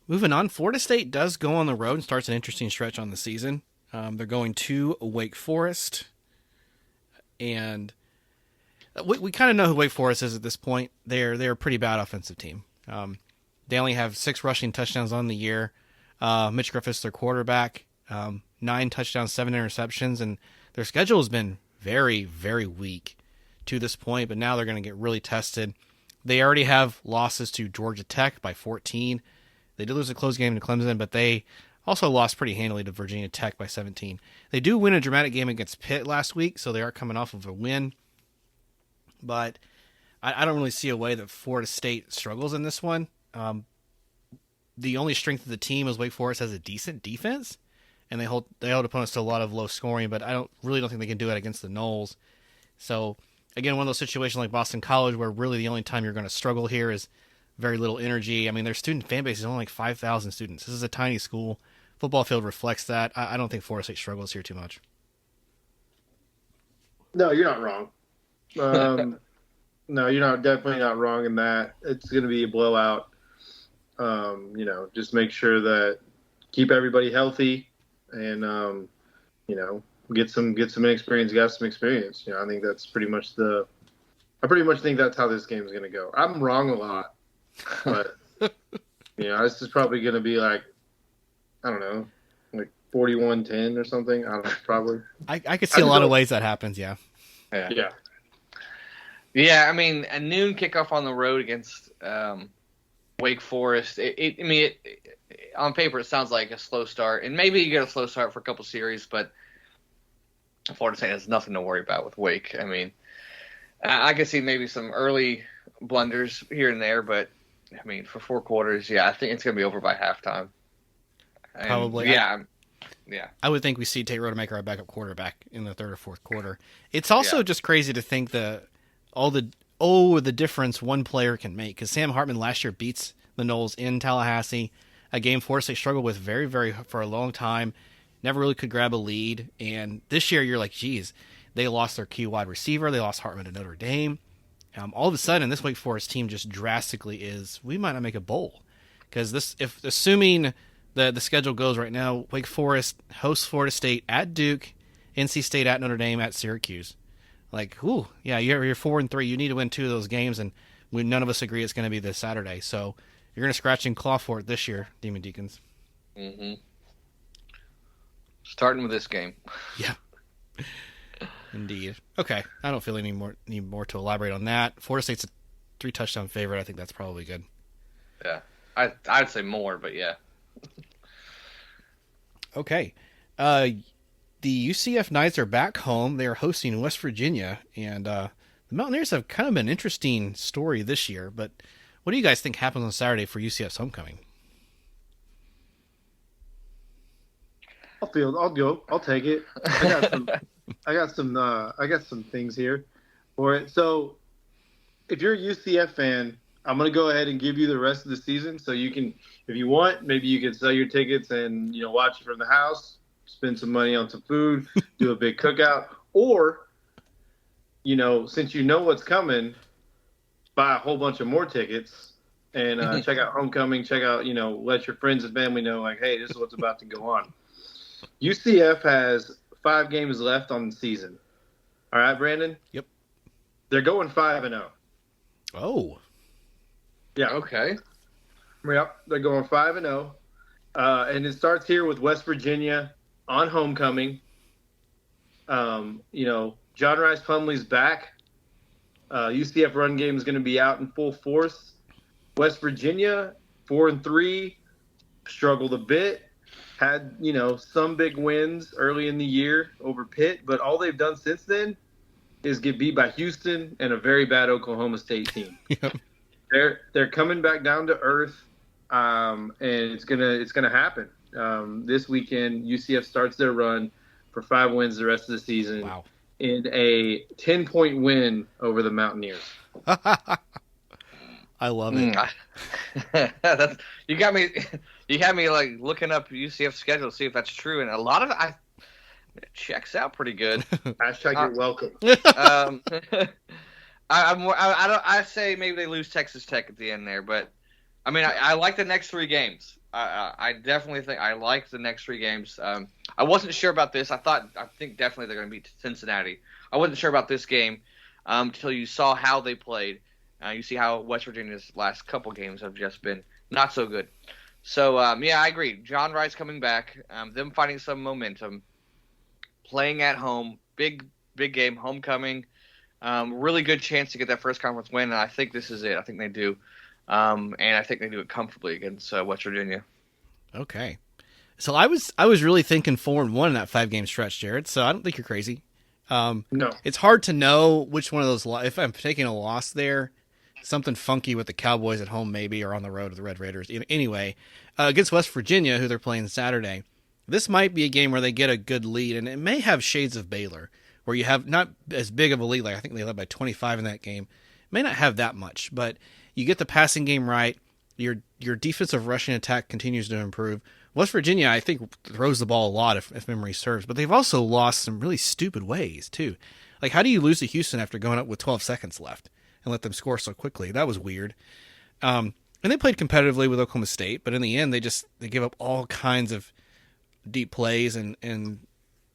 Moving on, Florida State does go on the road and starts an interesting stretch on the season. They're going to Wake Forest, and we kind of know who Wake Forest is at this point. They're a pretty bad offensive team. They only have 6 rushing touchdowns on the year. Mitch Griffith's their quarterback. 9 touchdowns, 7 interceptions, and their schedule has been very, very weak to this point, but now they're going to get really tested. They already have losses to Georgia Tech by 14. They did lose a close game to Clemson, but they also lost pretty handily to Virginia Tech by 17. They do win a dramatic game against Pitt last week, so they are coming off of a win. But I don't really see a way that Florida State struggles in this one. The only strength of the team is Wake Forest has a decent defense, and they hold opponents to a lot of low scoring, but I don't think they can do it against the Noles. So, again, one of those situations like Boston College where really the only time you're going to struggle here is very little energy. I mean, their student fan base is only like 5,000 students. This is a tiny school. football field reflects that. I don't think Florida State struggles here too much. No, you're not wrong. No, you're definitely not wrong in that. It's going to be a blowout. Just make sure that keep everybody healthy and, get some experience, got some experience. I think that's I pretty much think that's how this game is going to go. I'm wrong a lot, but, this is probably going to be like, I don't know, like 41-10 or something. I don't know, probably. I could see a lot of ways that happens, yeah. Yeah. Yeah, I mean, a noon kickoff on the road against Wake Forest. On paper, it sounds like a slow start, and maybe you get a slow start for a couple series, but Florida State has nothing to worry about with Wake. I mean, I could see maybe some early blunders here and there, but I mean, for 4 quarters, I think it's going to be over by halftime. And, probably. Yeah. I would think we see Tate Rodemaker, our backup quarterback, in the third or fourth quarter. It's also just crazy to think the difference one player can make. Because Sam Hartman last year beats the Noles in Tallahassee, a game Florida State struggled with very, very for a long time. Never really could grab a lead. And this year, you're like, geez, they lost their key wide receiver. They lost Hartman to Notre Dame. All of a sudden, this Wake Forest team just drastically we might not make a bowl. Because assuming the schedule goes right now, Wake Forest hosts Florida State at Duke, NC State at Notre Dame at Syracuse. Like, you're 4-3. You need to win 2 of those games, and none of us agree it's going to be this Saturday. So you're going to scratch and claw for it this year, Demon Deacons. Mm-hmm. Starting with this game. Yeah. Indeed. Okay. I don't feel need more to elaborate on that. Florida State's a 3-touchdown favorite. I think that's probably good. Yeah. I'd say more, but yeah. Okay. The UCF Knights are back home. They are hosting West Virginia, and the Mountaineers have kind of been an interesting story this year, but what do you guys think happens on Saturday for UCF's homecoming? I'll go. I'll take it. I got some things here for it. So if you're a UCF fan, I'm going to go ahead and give you the rest of the season. So you can, if you want, maybe you can sell your tickets and, watch it from the house, spend some money on some food, do a big cookout, or, since you know what's coming, buy a whole bunch of more tickets and check out homecoming, let your friends and family know, like, hey, this is what's about to go on. UCF has 5 games left on the season. All right, Brandon? Yep. They're going 5-0. Oh. Yeah. Okay. Yep. They're going 5-0. And it starts here with West Virginia on homecoming. John Rice Plumlee's back. UCF run game is going to be out in full force. West Virginia, 4-3, struggled a bit. Had, some big wins early in the year over Pitt, but all they've done since then is get beat by Houston and a very bad Oklahoma State team. Yep. They're coming back down to earth, and it's gonna happen. This weekend, UCF starts their run for 5 wins the rest of the season. Wow. In a 10-point win over the Mountaineers. I love it. You got me. You had me like looking up UCF schedule to see if that's true, and a lot of it checks out pretty good. Hashtag you're welcome. I say maybe they lose Texas Tech at the end there, but I mean I like the next 3 games. I definitely think I like the next 3 games. I wasn't sure about this. I think definitely they're going to beat Cincinnati. I wasn't sure about this game until you saw how they played. You see how West Virginia's last couple games have just been not so good. So, I agree. John Rice coming back, them finding some momentum, playing at home, big game, homecoming, really good chance to get that first conference win, and I think this is it. I think they do. And I think they do it comfortably against West Virginia. Okay. So I was really thinking 4-1 in that 5-game stretch, Jared, so I don't think you're crazy. No. It's hard to know which one of those, if I'm taking a loss there, something funky with the Cowboys at home maybe, or on the road with the Red Raiders. Anyway, against West Virginia, who they're playing Saturday, this might be a game where they get a good lead, and it may have shades of Baylor, where you have not as big of a lead. Like I think they led by 25 in that game. May not have that much, but you get the passing game right. Your defensive rushing attack continues to improve. West Virginia, I think, throws the ball a lot if memory serves, but they've also lost some really stupid ways too. Like, how do you lose to Houston after going up with 12 seconds left and let them score so quickly? That was weird. And they played competitively with Oklahoma State, but in the end, they give up all kinds of deep plays and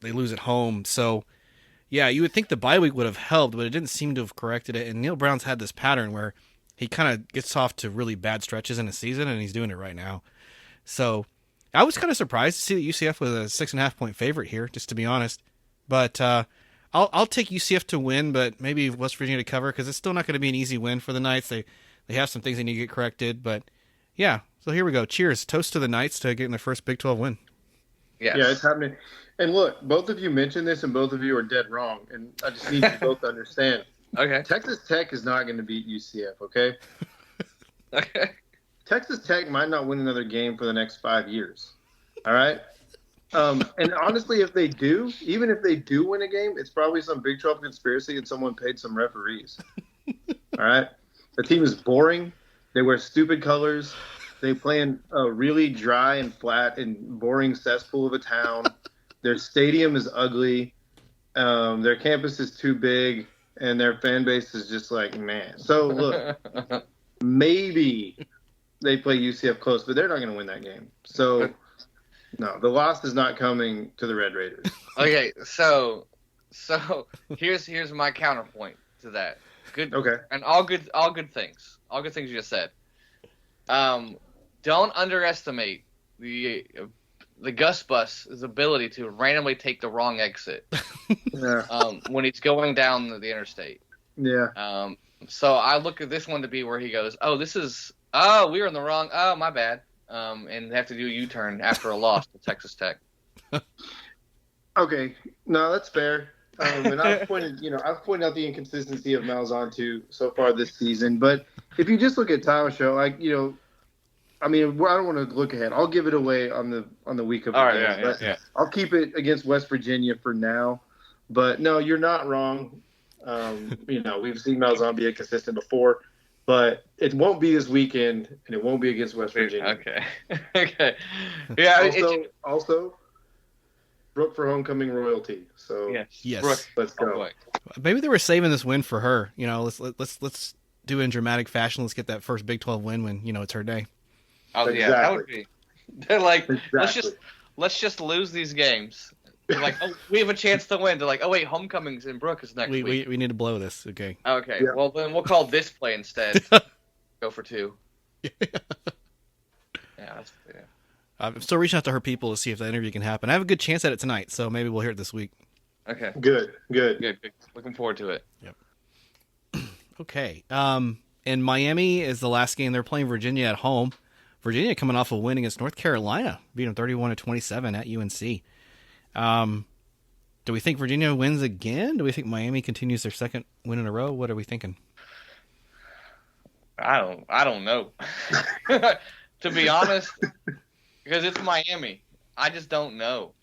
they lose at home. So, yeah, you would think the bye week would have helped, but it didn't seem to have corrected it. And Neil Brown's had this pattern where he kind of gets off to really bad stretches in a season, and he's doing it right now. So I was kind of surprised to see that UCF was a 6.5 point favorite here, just to be honest. But I'll take UCF to win, but maybe West Virginia to cover because it's still not going to be an easy win for the Knights. They have some things they need to get corrected, but yeah. So here we go. Cheers, toast to the Knights to getting their first Big 12 win. Yes. Yeah, it's happening. And look, both of you mentioned this, and both of you are dead wrong. And I just need you both to understand. Okay. Texas Tech is not going to beat UCF. Okay. Okay. Texas Tech might not win another game for the next 5 years. All right. And honestly, if they do, even if they do win a game, it's probably some Big 12 conspiracy and someone paid some referees. All right. The team is boring. They wear stupid colors. They play in a really dry and flat and boring cesspool of a town. Their stadium is ugly. Their campus is too big, and their fan base is just like, man. So, look, maybe they play UCF close, but they're not going to win that game. So, no, the loss is not coming to the Red Raiders. Okay, so here's my counterpoint to that. Good. Okay. And all good things. All good things you just said. Don't underestimate the Gus Bus's ability to randomly take the wrong exit. Yeah. When he's going down the interstate. Yeah. So I look at this one to be where he goes, we were in the wrong. Oh, my bad. And have to do a U-turn after a loss to Texas Tech. Okay. No, that's fair. And I've pointed out the inconsistency of Malzahn too so far this season. But if you just look at Tyler Show, I don't want to look ahead. I'll give it away on the week of the game. Yeah. I'll keep it against West Virginia for now. But no, you're not wrong. We've seen Malzahn be inconsistent before, but it won't be this weekend, and it won't be against West Virginia. Okay. Yeah. Also, Brooke for homecoming royalty. So yes. Brooke, let's go. Maybe they were saving this win for her. Let's do it in dramatic fashion. Let's get that first Big 12 win when it's her day. Oh exactly. Yeah, that would be. They're like, exactly. let's just lose these games. They're like, we have a chance to win. They're like, wait, homecoming's in Brooke is next week. We need to blow this. Okay. Okay. Yeah. Well, then we'll call this play instead. Go for 2. Yeah. I'm still reaching out to her people to see if that interview can happen. I have a good chance at it tonight, so maybe we'll hear it this week. Okay. Good. Looking forward to it. Yep. Okay. And Miami is the last game. They're playing Virginia at home. Virginia coming off a win against North Carolina, beat them 31-27 at UNC. Do we think Virginia wins again? Do we think Miami continues their second win in a row? What are we thinking? I don't know. To be honest, because it's Miami. I just don't know.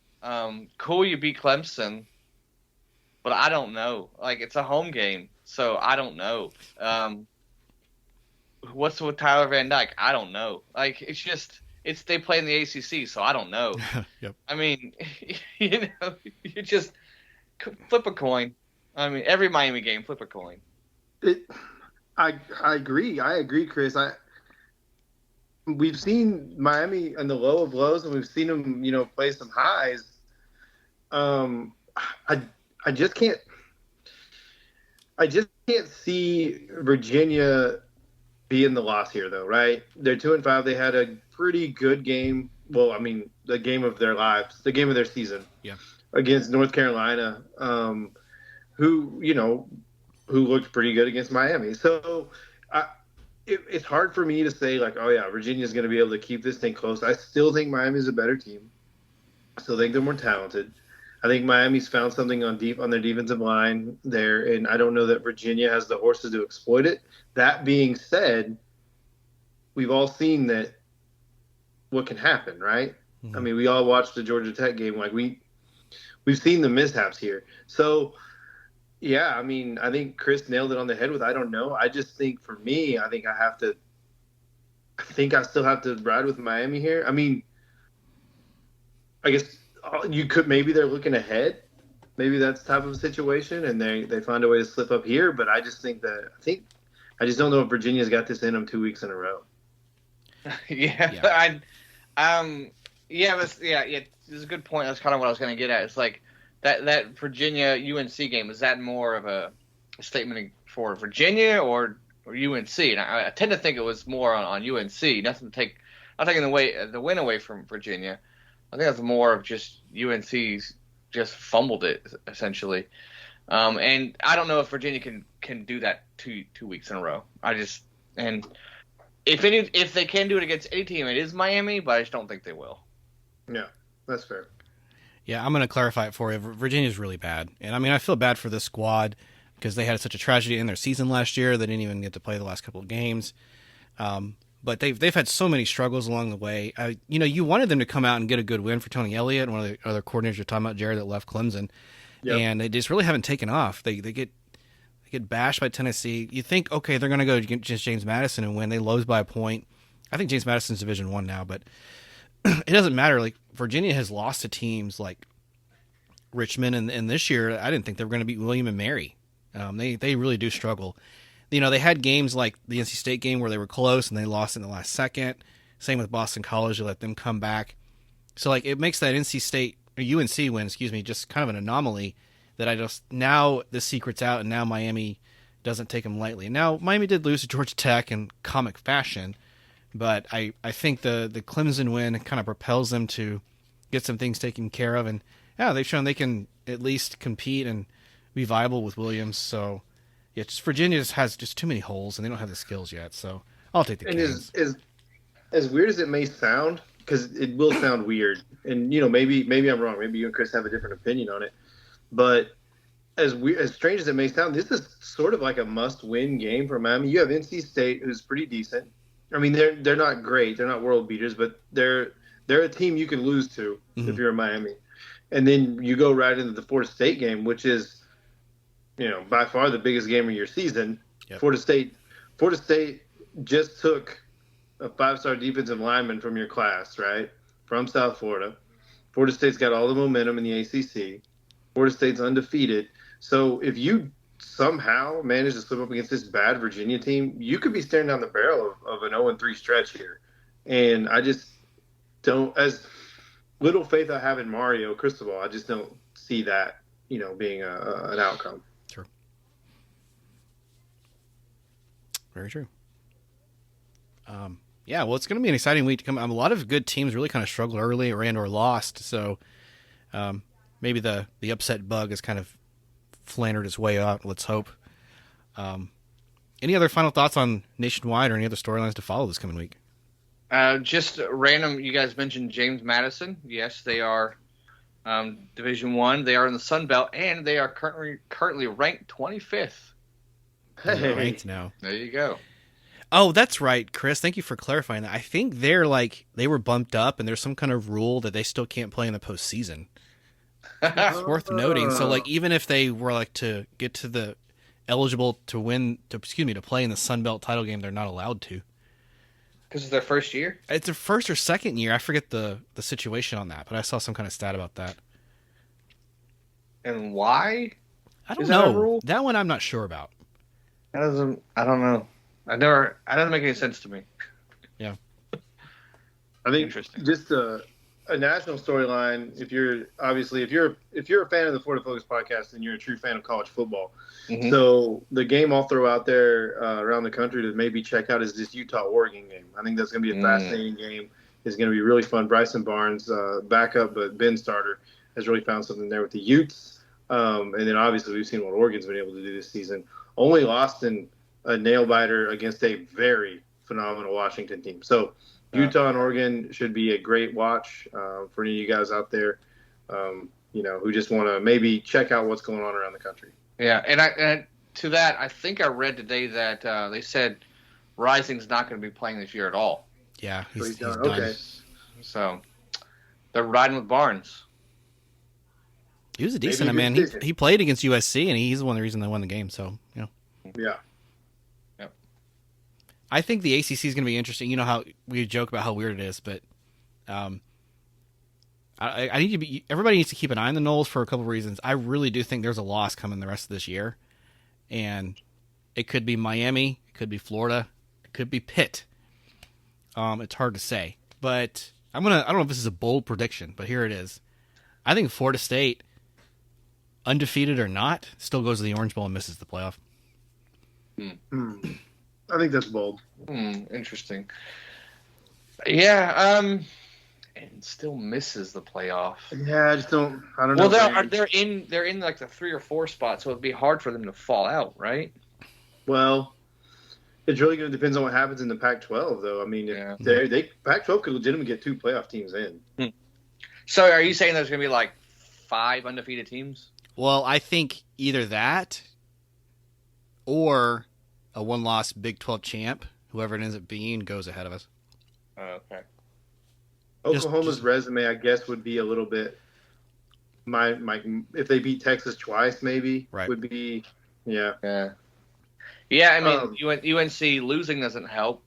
Cool, you beat Clemson, but I don't know. Like, it's a home game, so I don't know. What's with Tyler Van Dyke? I don't know. Like, they play in the ACC, so I don't know. Yep. I mean, you just flip a coin. I mean, every Miami game, flip a coin. I agree. I agree, Chris. We've seen Miami in the low of lows, and we've seen them, play some highs. I just can't see Virginia being the loss here, though, right? They're 2-5. They had a pretty good game. Well, I mean, the game of their lives, the game of their season. Yeah. Against North Carolina, who looked pretty good against Miami. So it's hard for me to say, like, oh, yeah, Virginia's going to be able to keep this thing close. I still think Miami's a better team. I still think they're more talented. I think Miami's found something on their defensive line there, and I don't know that Virginia has the horses to exploit it. That being said, we've all seen that what can happen, right? Mm-hmm. I mean, we all watched the Georgia Tech game. Like, we've seen the mishaps here. So, yeah, I mean, I think Chris nailed it on the head with I don't know. I just think for me, I still have to ride with Miami here. I mean, I guess maybe they're looking ahead. Maybe that's the type of situation, and they find a way to slip up here. But I just I just don't know if Virginia's got this in them 2 weeks in a row. Yeah. This is a good point. That's kind of what I was going to get at. It's like that Virginia UNC game. Is that more of a statement for Virginia or UNC? And I tend to think it was more on UNC. Not taking the win away from Virginia. I think that's more of just UNC's just fumbled it essentially. And I don't know if Virginia can do that two weeks in a row. If they can do it against any team, it is Miami, but I just don't think they will. Yeah, that's fair. Yeah, I'm going to clarify it for you. Virginia's really bad. And I mean, I feel bad for this squad because they had such a tragedy in their season last year. They didn't even get to play the last couple of games. But they've had so many struggles along the way. You wanted them to come out and get a good win for Tony Elliott, one of the other coordinators you're talking about, Jared, that left Clemson. Yep. And they just really haven't taken off. They get bashed by Tennessee. You think, okay, they're going to go against James Madison and win. They lose by a point. I think James Madison's Division I now, but it doesn't matter. Like Virginia has lost to teams like Richmond, and this year I didn't think they were going to beat William and Mary. They really do struggle. They had games like the NC State game where they were close and they lost in the last second. Same with Boston College. They let them come back. So it makes that NC State or UNC win, just kind of an anomaly that now the secret's out and now Miami doesn't take them lightly. Now Miami did lose to Georgia Tech in comic fashion, but I think the Clemson win kind of propels them to get some things taken care of. And yeah, they've shown they can at least compete and be viable with Williams. So yeah, Virginia just has just too many holes and they don't have the skills yet. So I'll take the Canes. And as weird as it may sound, because it will sound weird, and maybe I'm wrong. Maybe you and Chris have a different opinion on it. But as strange as it may sound, this is sort of like a must-win game for Miami. You have NC State, who's pretty decent. I mean, they're not great. They're not world beaters, but they're a team you can lose to if you're in Miami. And then you go right into the Florida State game, which is, by far the biggest game of your season. Yep. Florida State just took a 5-star defensive lineman from your class, right, from South Florida. Florida State's got all the momentum in the ACC. Florida State's undefeated. So if you somehow manage to slip up against this bad Virginia team, you could be staring down the barrel of an 0-3 stretch here. And I just don't, as little faith I have in Mario Cristobal, I just don't see that, being an outcome. Sure. Very true. Yeah, well, it's going to be an exciting week to come. A lot of good teams really kind of struggled early or lost. So maybe the upset bug has kind of flannered its way out. Let's hope. Any other final thoughts on Nationwide or any other storylines to follow this coming week? Just random. You guys mentioned James Madison. Yes, they are Division I. They are in the Sun Belt, and they are currently ranked 25th. They're ranked now. There you go. Oh, that's right, Chris. Thank you for clarifying that. I think they were bumped up, and there's some kind of rule that they still can't play in the postseason. It's worth noting. So, even if they were to get to the eligible to play in the Sun Belt title game, they're not allowed to. Because it's their first year? It's their first or second year. I forget the situation on that, but I saw some kind of stat about that. And why? I don't know. That one I'm not sure about. I don't know. It doesn't make any sense to me. Yeah. I think just a national storyline, if you're a fan of the Florida Focus podcast, then you're a true fan of college football. Mm-hmm. So the game I'll throw out there around the country to maybe check out is this Utah-Oregon game. I think that's going to be a fascinating game. It's going to be really fun. Bryson Barnes, backup, but Ben starter, has really found something there with the Utes. And then obviously we've seen what Oregon's been able to do this season. Only lost in a nail-biter against a very phenomenal Washington team. So Utah and Oregon should be a great watch for any of you guys out there, who just want to maybe check out what's going on around the country. Yeah, and to that, I think I read today that they said Rising's not going to be playing this year at all. Yeah, he's done. Okay. So they're riding with Barnes. He was a decent man. He played against USC, and he's one of the reasons they won the game. So, Yeah. Yep. I think the ACC is going to be interesting. You know how we joke about how weird it is, but I I need to be. Everybody needs to keep an eye on the Noles for a couple of reasons. I really do think there's a loss coming the rest of this year, and it could be Miami, it could be Florida, it could be Pitt. It's hard to say, but I don't know if this is a bold prediction, but here it is. I think Florida State, undefeated or not, still goes to the Orange Bowl and misses the playoff. I think that's bold. Interesting. Yeah, and still misses the playoff. Yeah, I don't know. Well, they're in like the 3 or 4 spot, so it'd be hard for them to fall out, right? Well, it's really going to depend on what happens in the Pac-12, though. I mean, Pac-12 could legitimately get 2 playoff teams in. So, are you saying there's going to be like 5 undefeated teams? Well, I think either that or a 1-loss Big 12 champ, whoever it ends up being, goes ahead of us. Okay. Oklahoma's resume, I guess, would be a little bit. If they beat Texas twice, maybe would be. Yeah. I mean, UNC losing doesn't help.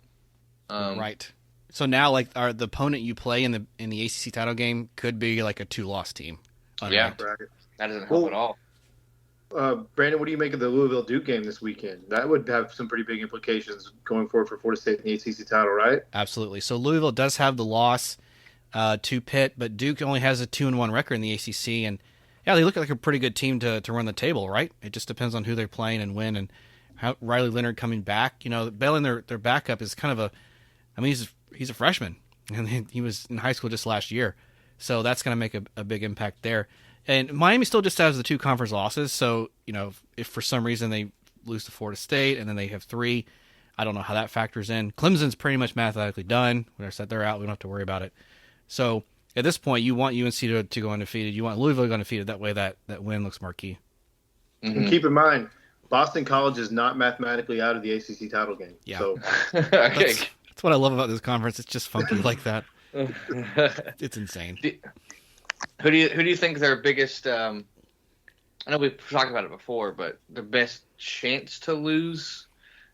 Right. So now, like, the opponent you play in the ACC title game could be like a 2-loss team. Unranked. Yeah, that doesn't help at all. Brandon, what do you make of the Louisville Duke game this weekend? That would have some pretty big implications going forward for Florida State in the ACC title, right? Absolutely. So Louisville does have the loss to Pitt, but Duke only has a 2-1 record in the ACC, and yeah, they look like a pretty good team to run the table, right? It just depends on who they're playing and when, and how Riley Leonard coming back. You know, bailing their backup is kind of he's a freshman, and he was in high school just last year, so that's going to make a big impact there. And Miami still just has the 2 conference losses, so you know if for some reason they lose to Florida State and then they have 3, I don't know how that factors in. Clemson's pretty much mathematically done. When I said they're out, we don't have to worry about it. So at this point, you want UNC to go undefeated. You want Louisville to go undefeated. That way, that win looks marquee. And keep in mind, Boston College is not mathematically out of the ACC title game. Yeah, so. That's what I love about this conference. It's just funky like that. It's insane. Who do you think their biggest? I know we've talked about it before, but the best chance to lose,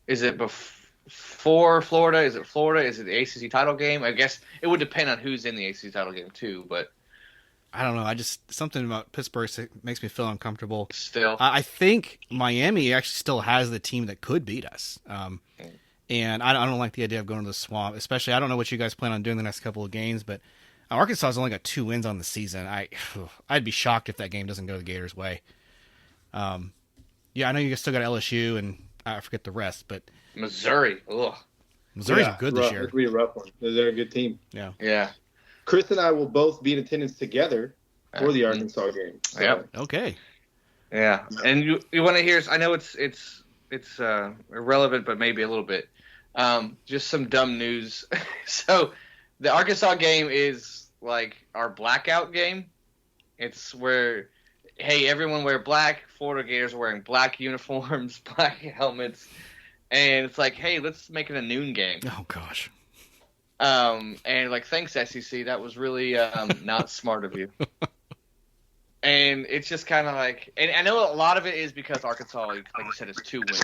is it before Florida? Is it Florida? Is it the ACC title game? I guess it would depend on who's in the ACC title game too. But I don't know. Something about Pittsburgh makes me feel uncomfortable. Still, I think Miami actually still has the team that could beat us. And I don't like the idea of going to the Swamp, especially. I don't know what you guys plan on doing the next couple of games, but Arkansas has only got 2 wins on the season. I'd be shocked if that game doesn't go the Gators' way. Yeah, I know you still got LSU, and I forget the rest, but Missouri. Ugh. Missouri's good this year. It's really a rough one. They're a good team. Yeah. Chris and I will both be in attendance together for the Arkansas game. So. Yep. Okay. Yeah, and you want to hear? I know it's irrelevant, but maybe a little bit. Just some dumb news. So the Arkansas game is like our blackout game. It's where, hey, everyone wear black. Florida Gators are wearing black uniforms, black helmets, and it's like, hey, let's make it a noon game. Oh gosh. And like, thanks SEC. That was really not smart of you. And it's just kind of like, and I know a lot of it is because Arkansas, like you said, is 2 wins.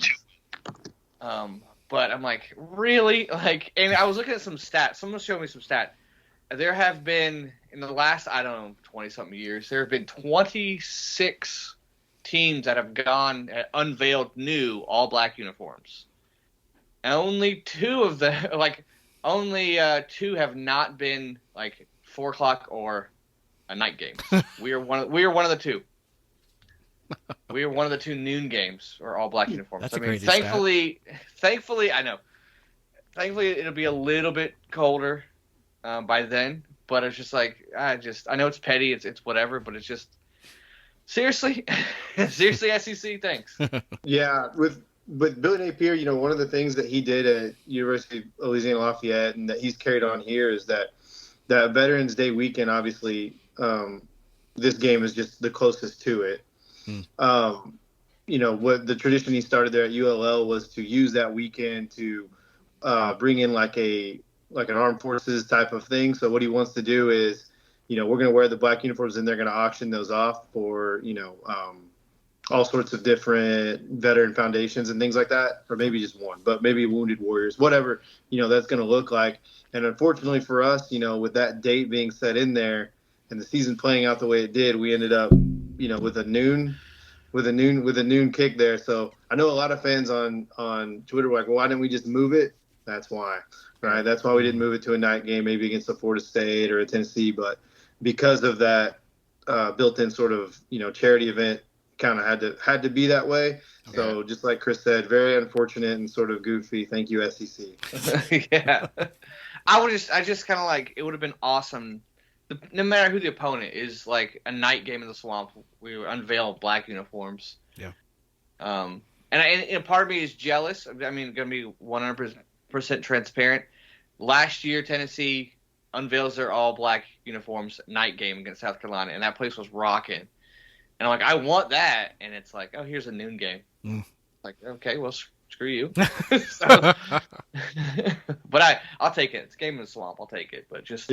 But I'm like, really? Like, and I was looking at some stats. Someone showed me some stat. There have been, in the last, 20-something years, there have been 26 teams that have unveiled new all-black uniforms. And only 2 of them, only 2 have not been, 4 o'clock or a night games. We are one of the 2. We are one of the 2 noon games or all black uniforms. That's a crazy thankfully, I know. Thankfully, it'll be a little bit colder by then. But it's just like I know it's petty, it's whatever, but it's just seriously, SEC. Thanks. Yeah, with Billy Napier, one of the things that he did at University of Louisiana Lafayette and that he's carried on here is that Veterans Day weekend, obviously, this game is just the closest to it. What the tradition he started there at ULL was to use that weekend to bring in like an armed forces type of thing. So what he wants to do is, we're going to wear the black uniforms and they're going to auction those off for, all sorts of different veteran foundations and things like that, or maybe just one, but maybe Wounded Warriors, whatever, that's going to look like. And unfortunately for us, with that date being set in there, and the season playing out the way it did, we ended up, with a noon kick there. So I know a lot of fans on Twitter were like, well, why didn't we just move it? That's why, right? That's why we didn't move it to a night game, maybe against a Florida State or a Tennessee. But because of that built-in sort of, charity event, kind of had to be that way. Okay. So just like Chris said, very unfortunate and sort of goofy. Thank you, SEC. Yeah. I just kind of like, it would have been awesome. No matter who the opponent is, like a night game in the Swamp, we unveil black uniforms. Yeah. And part of me is jealous. I mean, going to be 100% transparent. Last year, Tennessee unveils their all black uniforms night game against South Carolina, and that place was rocking. And I'm like, I want that. And it's like, oh, here's a noon game. Like, okay, well, screw you. So, but I'll take it. It's a game in the Swamp. I'll take it. But just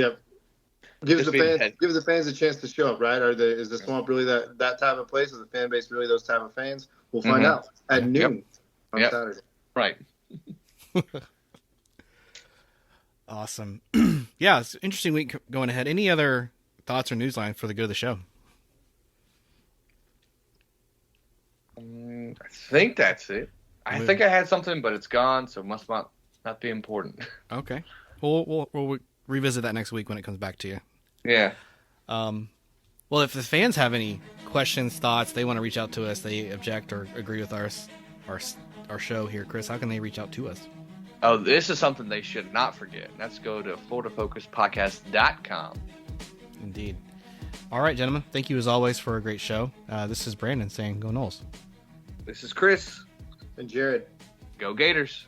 gives the fans a chance to show up, right? Is the Swamp really that type of place? Is the fan base really those type of fans? We'll find out at noon on Saturday. Right. Awesome. Yeah, it's an interesting week going ahead. Any other thoughts or newsline for the good of the show? I think that's it. I think I had something, but it's gone, so it must not be important. Okay. We'll revisit that next week when it comes back to you. Yeah. Well, if the fans have any questions, thoughts, they want to reach out to us, they object or agree with our show here, Chris, how can they reach out to us? Oh, this is something they should not forget. Let's go to FloridaFocusPodcast.com. Indeed. All right, gentlemen. Thank you as always for a great show. This is Brandon saying go Noles. This is Chris. And Jared. Go Gators.